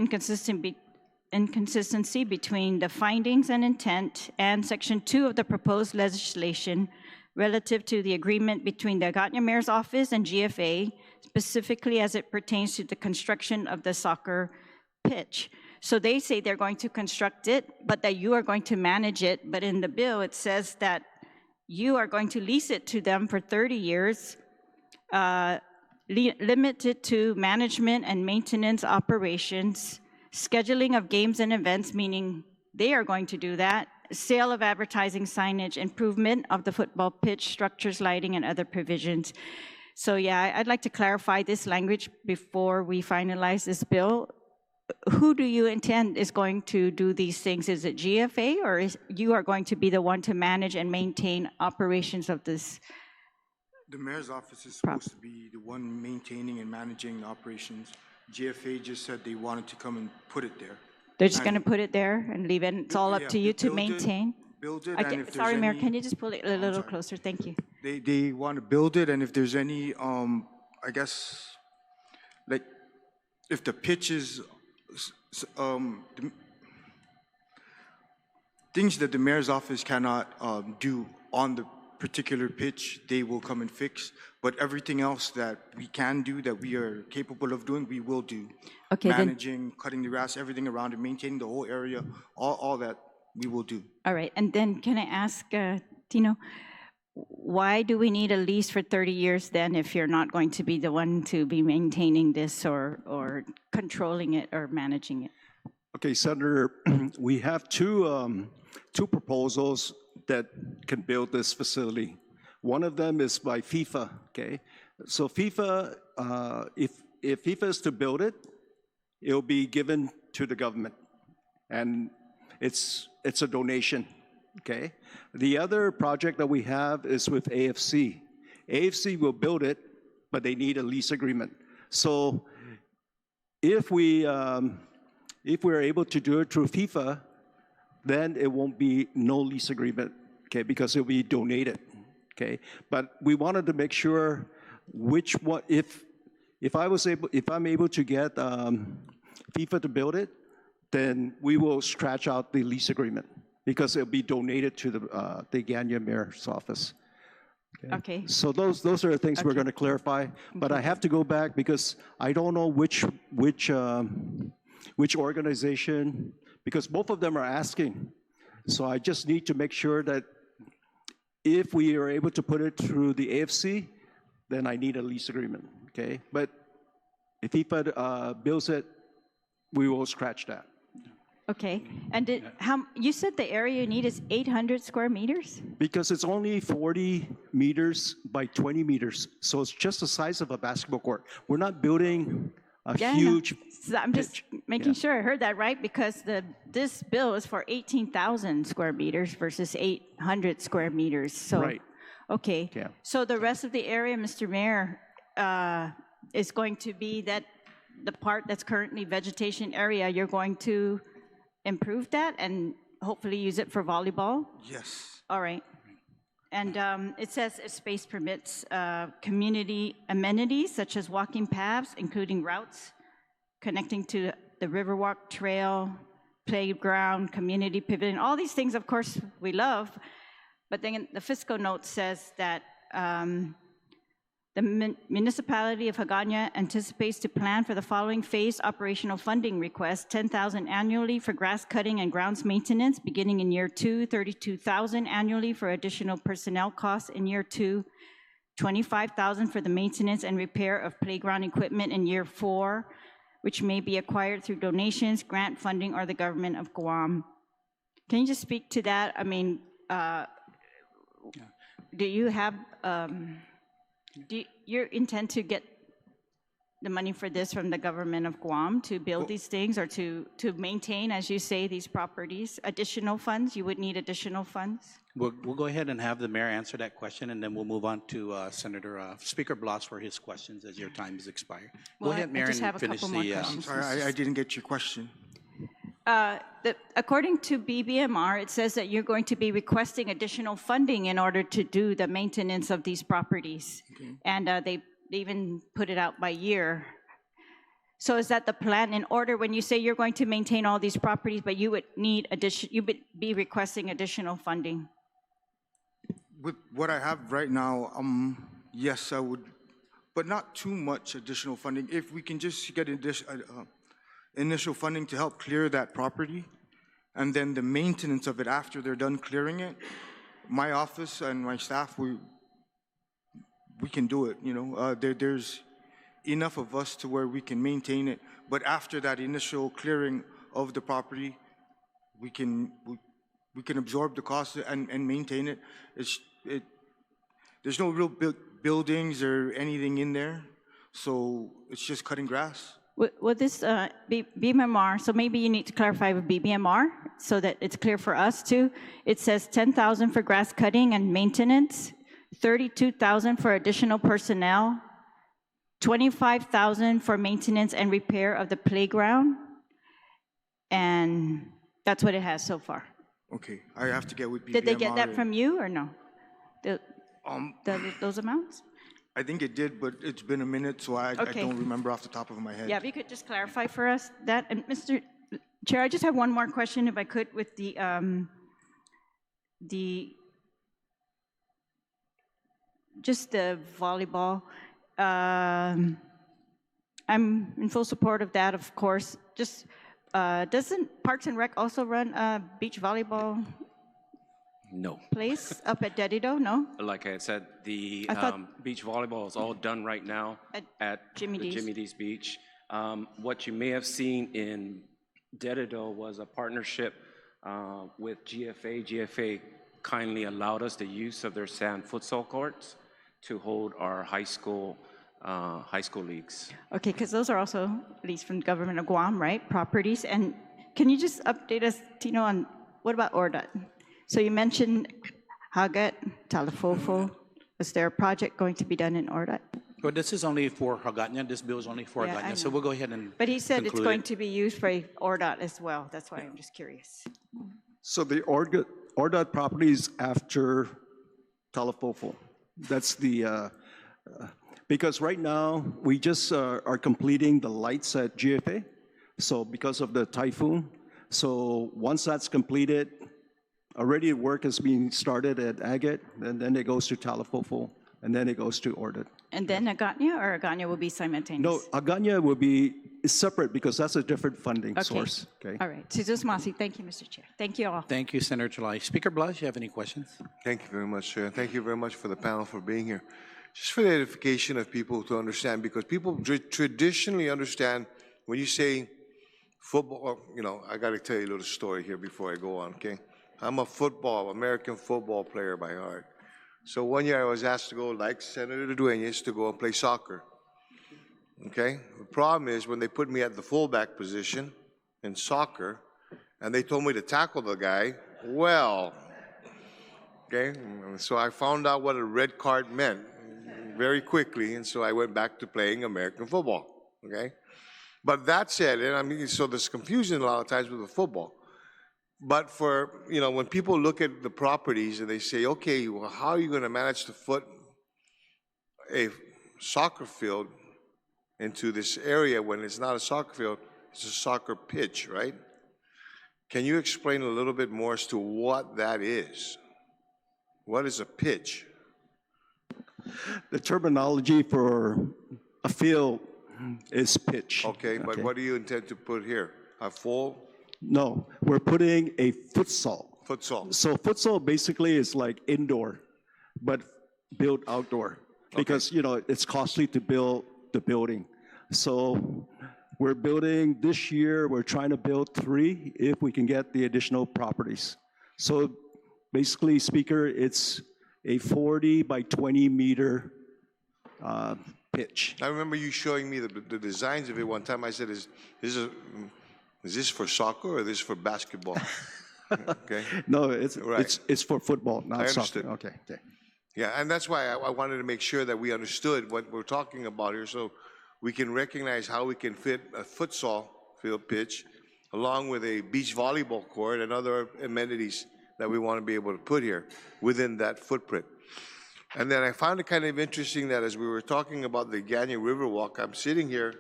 inconsistency between the findings and intent and Section 2 of the proposed legislation relative to the agreement between the HAGոտ냐 Mayor's Office and GFA, specifically as it pertains to the construction of the soccer pitch. So they say they're going to construct it, but that you are going to manage it. But in the bill, it says that you are going to lease it to them for 30 years, limited to management and maintenance operations, scheduling of games and events, meaning they are going to do that, sale of advertising signage, improvement of the football pitch, structures, lighting, and other provisions. So yeah, I'd like to clarify this language before we finalize this bill. Who do you intend is going to do these things? Is it GFA, or is you are going to be the one to manage and maintain operations of this? The mayor's office is supposed to be the one maintaining and managing the operations. GFA just said they wanted to come and put it there. They're just going to put it there and leave it? It's all up to you to maintain? Build it, and if sorry, Mayor, can you just pull it a little closer? Thank you. They want to build it, and if there's any, I guess, like, if the pitch is, things that the mayor's office cannot do on the particular pitch, they will come and fix. But everything else that we can do, that we are capable of doing, we will do. Okay, managing, cutting the grass, everything around it, maintaining the whole area, all that we will do. All right, and then can I ask, Tino, why do we need a lease for 30 years then if you're not going to be the one to be maintaining this or controlling it or managing it? Okay, Senator, we have two proposals that can build this facility. One of them is by FIFA, okay? So FIFA, if FIFA is to build it, it'll be given to the government, and it's a donation, okay? The other project that we have is with AFC. AFC will build it, but they need a lease agreement. So if we're able to do it through FIFA, then it won't be no lease agreement, okay, because it'll be donated, okay? But we wanted to make sure which one, if I'm able to get FIFA to build it, then we will scratch out the lease agreement because it'll be donated to the HAGոտ냐 Mayor's Office. Okay. So those are the things we're going to clarify, but I have to go back because I don't know which organization, because both of them are asking. So I just need to make sure that if we are able to put it through the AFC, then I need a lease agreement, okay? But if IFA builds it, we will scratch that. Okay, and you said the area you need is 800 square meters? Because it's only 40 meters by 20 meters, so it's just the size of a basketball court. We're not building a huge. So I'm just making sure I heard that right, because this bill is for 18,000 square meters versus 800 square meters. So, Right. Okay. Yeah. So the rest of the area, Mr. Mayor, is going to be the part that's currently vegetation area. You're going to improve that and hopefully use it for volleyball? Yes. All right. And it says if space permits community amenities such as walking paths, including routes connecting to the Riverwalk Trail, playground, community pavilion, all these things, of course, we love. But then the fiscal note says that the municipality of HAGÓTÑA anticipates to plan for the following phase operational funding request: 10,000 annually for grass cutting and grounds maintenance beginning in year 2, 32,000 annually for additional personnel costs in year 2, 25,000 for the maintenance and repair of playground equipment in year 4, which may be acquired through donations, grant funding, or the government of Guam. Can you just speak to that? I mean, do you have, do you intend to get the money for this from the government of Guam to build these things or to maintain, as you say, these properties? Additional funds? You would need additional funds? We'll go ahead and have the mayor answer that question, and then we'll move on to Speaker Blas for his questions as your time has expired. Go ahead, Mayor, and finish the... I'm sorry, I didn't get your question. According to BBMR, it says that you're going to be requesting additional funding in order to do the maintenance of these properties. Okay. And they even put it out by year. So is that the plan in order when you say you're going to maintain all these properties, but you would need you would be requesting additional funding? With what I have right now, yes, I would, but not too much additional funding. If we can just get initial funding to help clear that property, and then the maintenance of it after they're done clearing it, my office and my staff, we can do it. You know, there's enough of us to where we can maintain it. But after that initial clearing of the property, we can absorb the cost and maintain it. There's no real buildings or anything in there, so it's just cutting grass. Will this be BBMR? So maybe you need to clarify with BBMR so that it's clear for us too. It says 10,000 for grass cutting and maintenance, 32,000 for additional personnel, 25,000 for maintenance and repair of the playground, and that's what it has so far. Okay, I have to get with BBMR. Did they get that from you or no? Those amounts? I think it did, but it's been a minute, so I don't remember off the top of my head. Yeah, if you could just clarify for us that. And Mr. Chair, I just have one more question, if I could, with just the volleyball. I'm in full support of that, of course. Just doesn't Parks and Rec also run a beach volleyball No. place up at Dedido? No? Like I said, the beach volleyball is all done right now at Jimmy D's. Jimmy D's Beach. What you may have seen in Dedido was a partnership with GFA. GFA kindly allowed us the use of their sand futsal courts to hold our high school leagues. Okay, because those are also leased from the government of Guam, right? Properties. And can you just update us, Tino, on what about ORDOT? So you mentioned Hagat, Talafofo. Is there a project going to be done in ORDOT? Well, this is only for HAGÓTÑA. This bill is only for Yeah, I HAGÓTñA, so know. we'll go ahead and But he said it's conclude going it. to be used for ORDOT as well. That's why I'm just curious. So the ORDOT property is after Talafofo. That's the, because right now, we just are completing the lights at GFA. So because of the typhoon, so once that's completed, already work is being started at Agate, and then it goes to Talafofo, and then it goes to ORDOT. And then HAGÓTÑA, or HAGÓTñA will be simultaneous? No, HAGÓTñA will be separate because that's a different funding Okay. source. Okay. All right. Jesus Masi, thank you, Mr. Chair. Thank you all. Thank you, Senator Chulai. Speaker Blas, you have any questions? Thank you very much, sir. Thank you very much for the panel for being here. Just for the edification of people to understand, because people traditionally understand when you say football, I got to tell you a little story here before I go on, okay? I'm a American football player by heart. So one year I was asked to go, like Senator Dueñas, to go and play soccer, okay? The problem is when they put me at the fullback position in soccer, and they told me to tackle the guy, well, okay? So I found out what a red card meant very quickly, and so I went back to playing American football, okay? But that said, and I mean, so there's confusion a lot of times with the football. But for, when people look at the properties and they say, okay, well, how are you going to manage to put a soccer field into this area when it's not a soccer field, it's a soccer pitch, right? Can you explain a little bit more as to what that is? What is a pitch? The terminology for a field is pitch. Okay, but what do you intend to put here? A full? No, we're putting a futsal. Futsal. So futsal basically is like indoor, but built outdoor. Because, it's costly to build the building. So we're building this year, we're trying to build 3 if we can get the additional properties. So basically, Speaker, it's a 40 by 20 meter pitch. I remember you showing me the designs of it one time. I said, is this for soccer or is this for basketball? Okay. No, it's for football, not understood. soccer. Okay. Yeah, and that's why I wanted to make sure that we understood what we're talking about here, so we can recognize how we can fit a futsal field pitch along with a beach volleyball court and other amenities that we want to be able to put here within that footprint. And then I found it kind of interesting that as we were talking about the Ganya Riverwalk, I'm sitting here,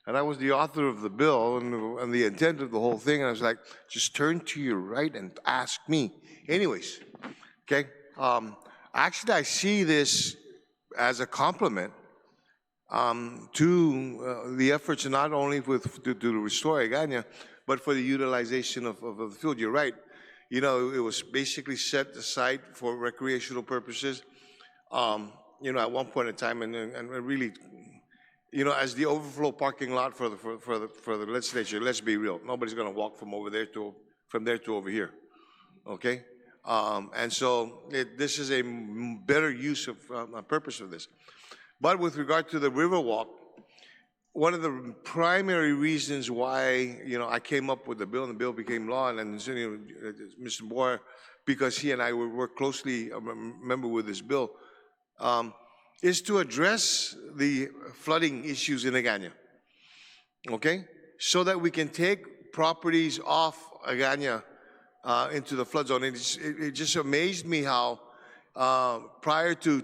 and I was the author of the bill and the intent of the whole thing, and I was like, just turn to your right and ask me. Anyways, okay, actually I see this as a compliment to the efforts not only to restore Aganya, but for the utilization of the field. You're right. It was basically set aside for recreational purposes. At one point in time, and really, as the overflow parking lot for the legislature. Let's be real. Nobody's going to walk from there to over here. Okay, and so this is a better use of purpose of this. But with regard to the Riverwalk, one of the primary reasons why I came up with the bill and the bill became law, and Mr. Boyer, because he and I would work closely, remember, with this bill, is to address the flooding issues in Aganya, okay? So that we can take properties off Aganya into the flood zone. It just amazed me how prior to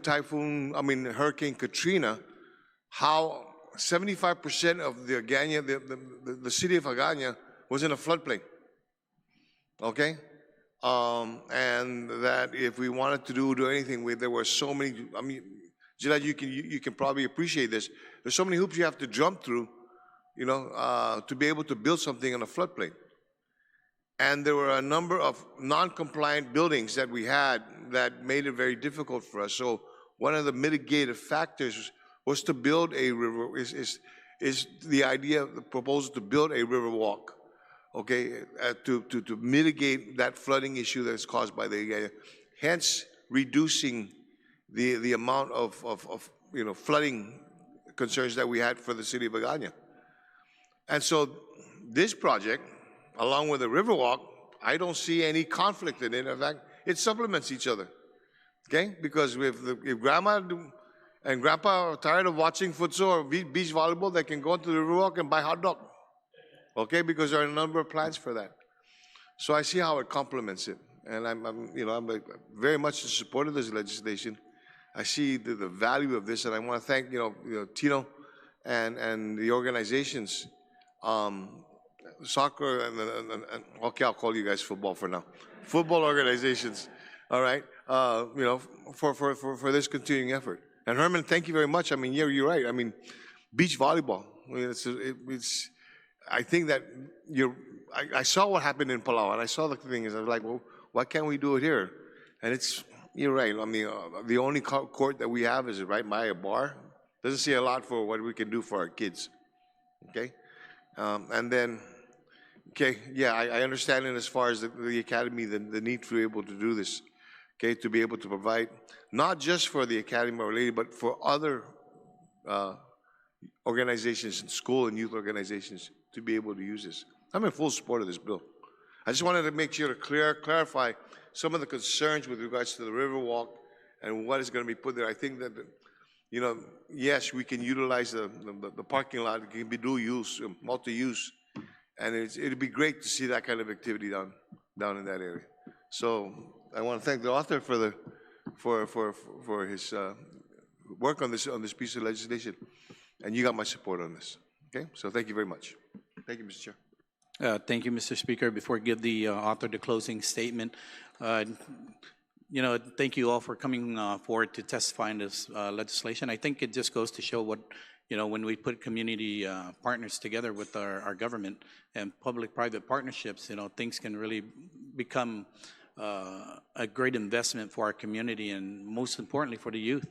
Hurricane Katrina, how 75% of the Aganya, the city of Aganya, was in a floodplain, okay? And that if we wanted to do anything, there were so many, Gilad, you can probably appreciate this. There's so many hoops you have to jump through, to be able to build something in a floodplain. And there were a number of non-compliant buildings that we had that made it very difficult for us. So one of the mitigative factors was to build a river, is the idea, the proposal to build a river walk, okay, to mitigate that flooding issue that is caused by the, hence reducing the amount of flooding concerns that we had for the city of Aganya. And so this project, along with the Riverwalk, I don't see any conflict in it. In fact, it supplements each other, okay? Because if Grandma and Grandpa are tired of watching futsal or beach volleyball, they can go into the Riverwalk and buy hot dog, okay? Because there are a number of plans for that. So I see how it complements it, and I'm very much in support of this legislation. I see the value of this, and I want to thank Tino and the organizations, soccer and okay, I'll call you guys football for now. Football organizations, all right. For this continuing effort. And Herman, thank you very much. I mean, yeah, you're right. I mean, beach volleyball. I mean, I think that I saw what happened in Palau, and I saw the thing is I was like, well, why can't we do it here? And you're right. I mean, the only court that we have is right by a bar. Doesn't say a lot for what we can do for our kids. Okay, and then Okay, yeah, I understand it as far as the academy, the need to be able to do this, okay, to be able to provide, not just for the academy or lady, but for other organizations, school and youth organizations to be able to use this. I'm in full support of this bill. I just wanted to make sure to clarify some of the concerns with regards to the Riverwalk and what is going to be put there. I think that, you know, yes, we can utilize the parking lot. It can be dual use, multi-use, and it'd be great to see that kind of activity down in that area. So I want to thank the author for his work on this piece of legislation, and you got my support on this. Okay, so thank you very much. Thank you, Mr. Chair. Thank you, Mr. Speaker. Before I give the author the closing statement, you know, thank you all for coming forward to testify in this legislation. I think it just goes to show what, you know, when we put community partners together with our government and public-private partnerships, you know, things can really become a great investment for our community and most importantly for the youth.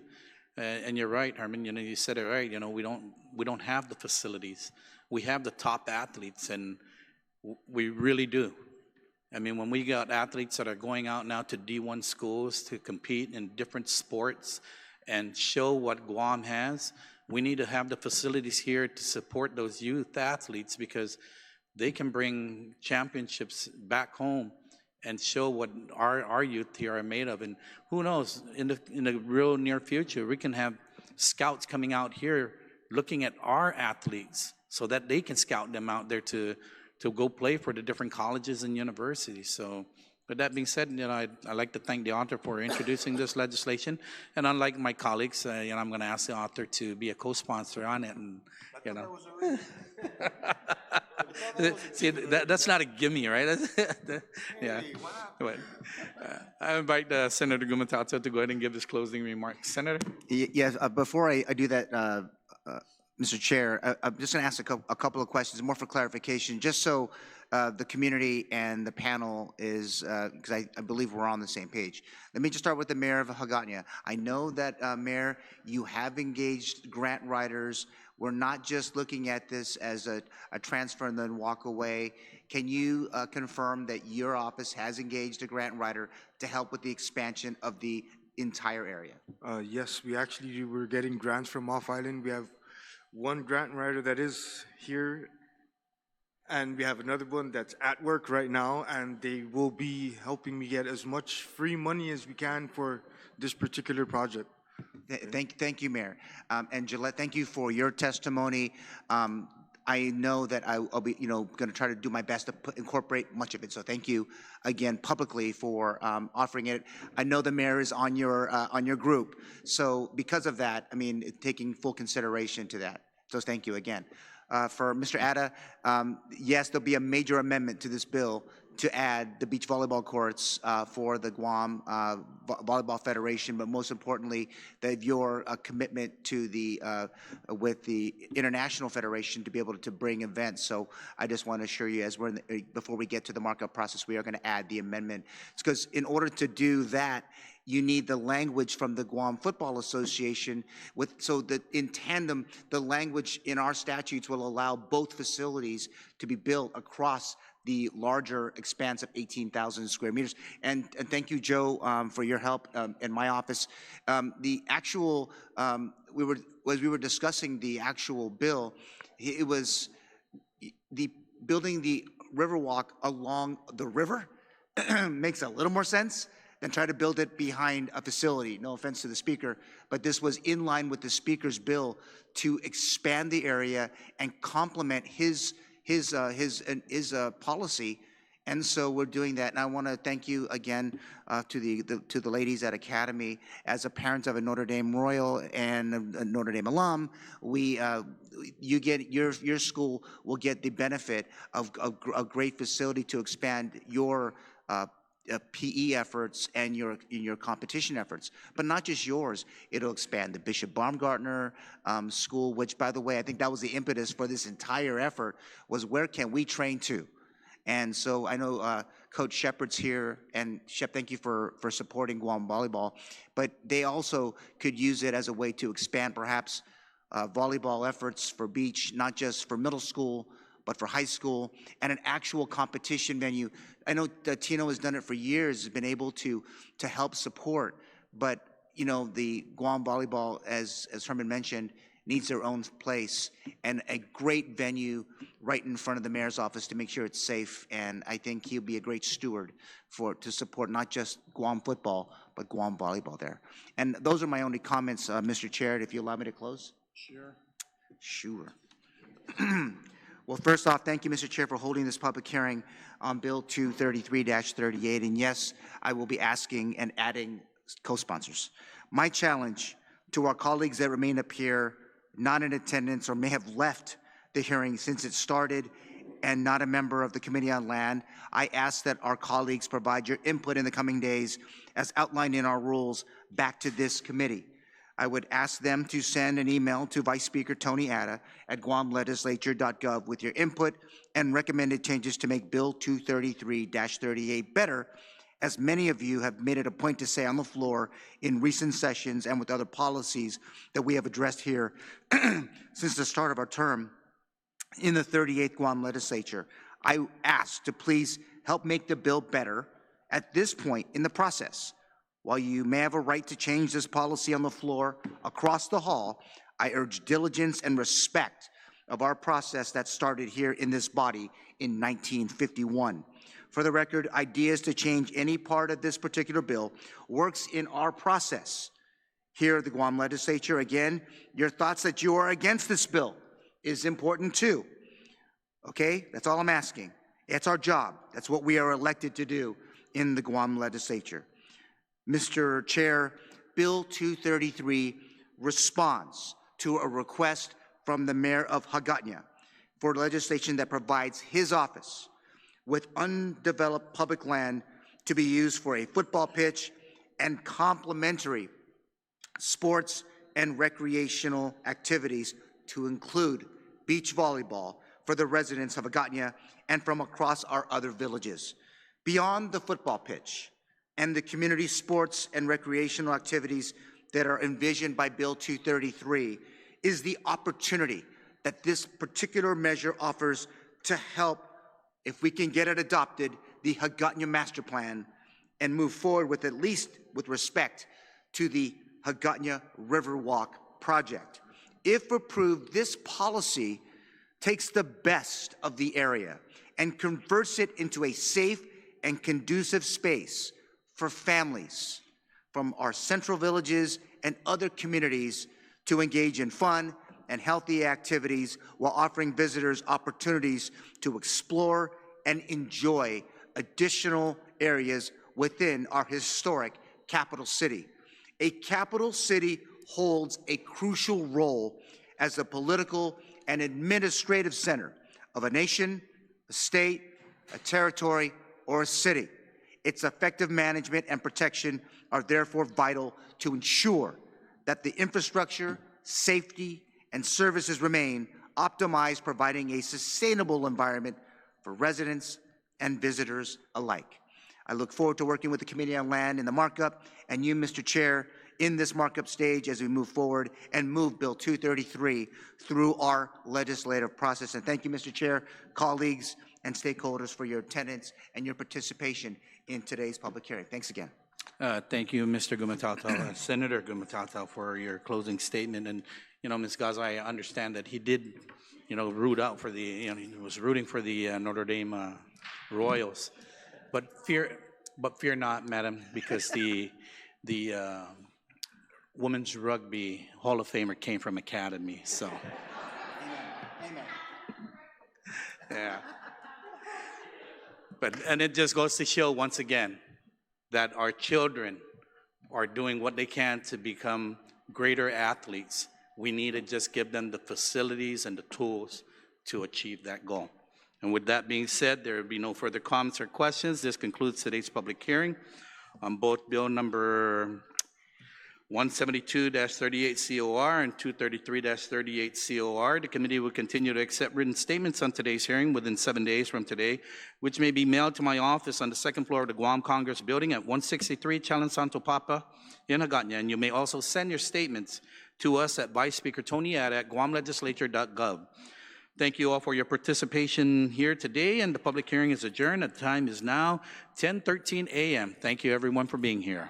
And you're right, Herman, you know, you said it right, you know, we don't have the facilities. We have the top athletes, and we really do. I mean, when we got athletes that are going out now to D1 schools to compete in different sports and show what Guam has, we need to have the facilities here to support those youth athletes because they can bring championships back home and show what our youth here are made of. And who knows, in the real near future, we can have scouts coming out here looking at our athletes so that they can scout them out there to go play for the different colleges and universities. So with that being said, you know, I'd like to thank the author for introducing this legislation. And unlike my colleagues, you know, I'm going to ask the author to be a co-sponsor on it. And, you know. See, that's not a gimme, right? Yeah. I invite Senator Gumataotao to go ahead and give his closing remarks. Senator? Yes, before I do that, Mr. Chair, I'm just going to ask a couple of questions, more for clarification, just so the community and the panel is, because I believe we're on the same page. Let me just start with the Mayor of HAGÓTÑA. I know that, Mayor, you have engaged grant writers. We're not just looking at this as a transfer and then walk away. Can you confirm that your office has engaged a grant writer to help with the expansion of the entire area? Yes, we're getting grants from off island. We have one grant writer that is here, and we have another one that's at work right now, and they will be helping me get as much free money as we can for this particular project. Thank you, Mayor. And Gillette, thank you for your testimony. I know that I'll be, you know, going to try to do my best to incorporate much of it. So thank you again publicly for offering it. I know the mayor is on your group, so because of that, I mean, taking full consideration to that. So thank you again. For Mr. Atta, yes, there'll be a major amendment to this bill to add the beach volleyball courts for the Guam Volleyball Federation, but most importantly, that your commitment to the with the International Federation to be able to bring events. So I just want to assure you, as we're before we get to the markup process, we are going to add the amendment. It's because in order to do that, you need the language from the Guam Football Association, so that in tandem, the language in our statutes will allow both facilities to be built across the larger expanse of 18,000 square meters. And thank you, Joe, for your help in my office. The actual, as we were discussing the actual bill, it was building the Riverwalk along the river makes a little more sense than try to build it behind a facility. No offense to the speaker, but this was in line with the speaker's bill to expand the area and complement his policy, and so we're doing that. And I want to thank you again to the ladies at Academy. As a parent of a Notre Dame Royal and a Notre Dame alum, you get your school will get the benefit of a great facility to expand your PE efforts and your competition efforts, but not just yours. It'll expand the Bishop Baumgartner School, which, by the way, I think that was the impetus for this entire effort, was where can we train to? And so I know Coach Shepard's here, and Shep, thank you for supporting Guam Volleyball, but they also could use it as a way to expand perhaps volleyball efforts for beach, not just for middle school, but for high school, and an actual competition venue. I know that Tino has done it for years, has been able to help support, but you know, the Guam volleyball, as Herman mentioned, needs their own place and a great venue right in front of the mayor's office to make sure it's safe. And I think he'll be a great steward to support not just Guam football, but Guam volleyball there. And those are my only comments, Mr. Chair, if you allow me to close. Sure. Sure. Well, first off, thank you, Mr. Chair, for holding this public hearing on Bill 233-38. And yes, I will be asking and adding co-sponsors. My challenge to our colleagues that remain up here, not in attendance or may have left the hearing since it started and not a member of the Committee on Land, I ask that our colleagues provide your input in the coming days as outlined in our rules back to this committee. I would ask them to send an email to Vice Speaker Tony Atta at guamlegislature.gov with your input and recommended changes to make Bill 233-38 better, as many of you have made it a point to say on the floor in recent sessions and with other policies that we have addressed here since the start of our term in the 38th Guam Legislature. I ask to please help make the bill better at this point in the process. While you may have a right to change this policy on the floor across the hall, I urge diligence and respect of our process that started here in this body in 1951. For the record, ideas to change any part of this particular bill works in our process here at the Guam Legislature. Again, your thoughts that you are against this bill is important too. Okay, that's all I'm asking. It's our job. That's what we are elected to do in the Guam Legislature. Mr. Chair, Bill 233 responds to a request from the Mayor of HAGոտ냐 for legislation that provides his office with undeveloped public land to be used for a football pitch and complementary sports and recreational activities to include beach volleyball for the residents of HAGոտ냐 and from across our other villages. Beyond the football pitch and the community sports and recreational activities that are envisioned by Bill 233 is the opportunity that this particular measure offers to help, if we can get it adopted, the HAGոտ냐 Master Plan and move forward with, at least with respect to the HAGոտ냐 Riverwalk project. If approved, this policy takes the best of the area and converts it into a safe and conducive space for families from our central villages and other communities to engage in fun and healthy activities while offering visitors opportunities to explore and enjoy additional areas within our historic capital city. A capital city holds a crucial role as the political and administrative center of a nation, a state, a territory, or a city. Its effective management and protection are therefore vital to ensure that the infrastructure, safety, and services remain optimized, providing a sustainable environment for residents and visitors alike. I look forward to working with the Committee on Land in the markup and you, Mr. Chair, in this markup stage as we move forward and move Bill 233 through our legislative process. And thank you, Mr. Chair, colleagues, and stakeholders for your attendance and your participation in today's public hearing. Thanks again. Thank you, Mr. Gumataotao, Senator Gumataotao, for your closing statement. And, you know, Ms. Gaza, I understand that he did, you know, root out for the, you know, he was rooting for the Notre Dame Royals. But fear not, madam, because the Women's Rugby Hall of Famer came from Academy, so. Amen. Yeah. And it just goes to show once again that our children are doing what they can to become greater athletes. We need to just give them the facilities and the tools to achieve that goal. And with that being said, there will be no further comments or questions. This concludes today's public hearing on both bill number 172-38 COR and 233-38 COR. The committee will continue to accept written statements on today's hearing within 7 days from today, which may be mailed to my office on the second floor of the Guam Congress Building at 163 Chalan Santo Papa in HAGոտ냐. And you may also send your statements to us at Vice Speaker Tony Atta at guamlegislature.gov. Thank you all for your participation here today, and the public hearing is adjourned. The time is now 10:13 a.m. Thank you, everyone, for being here.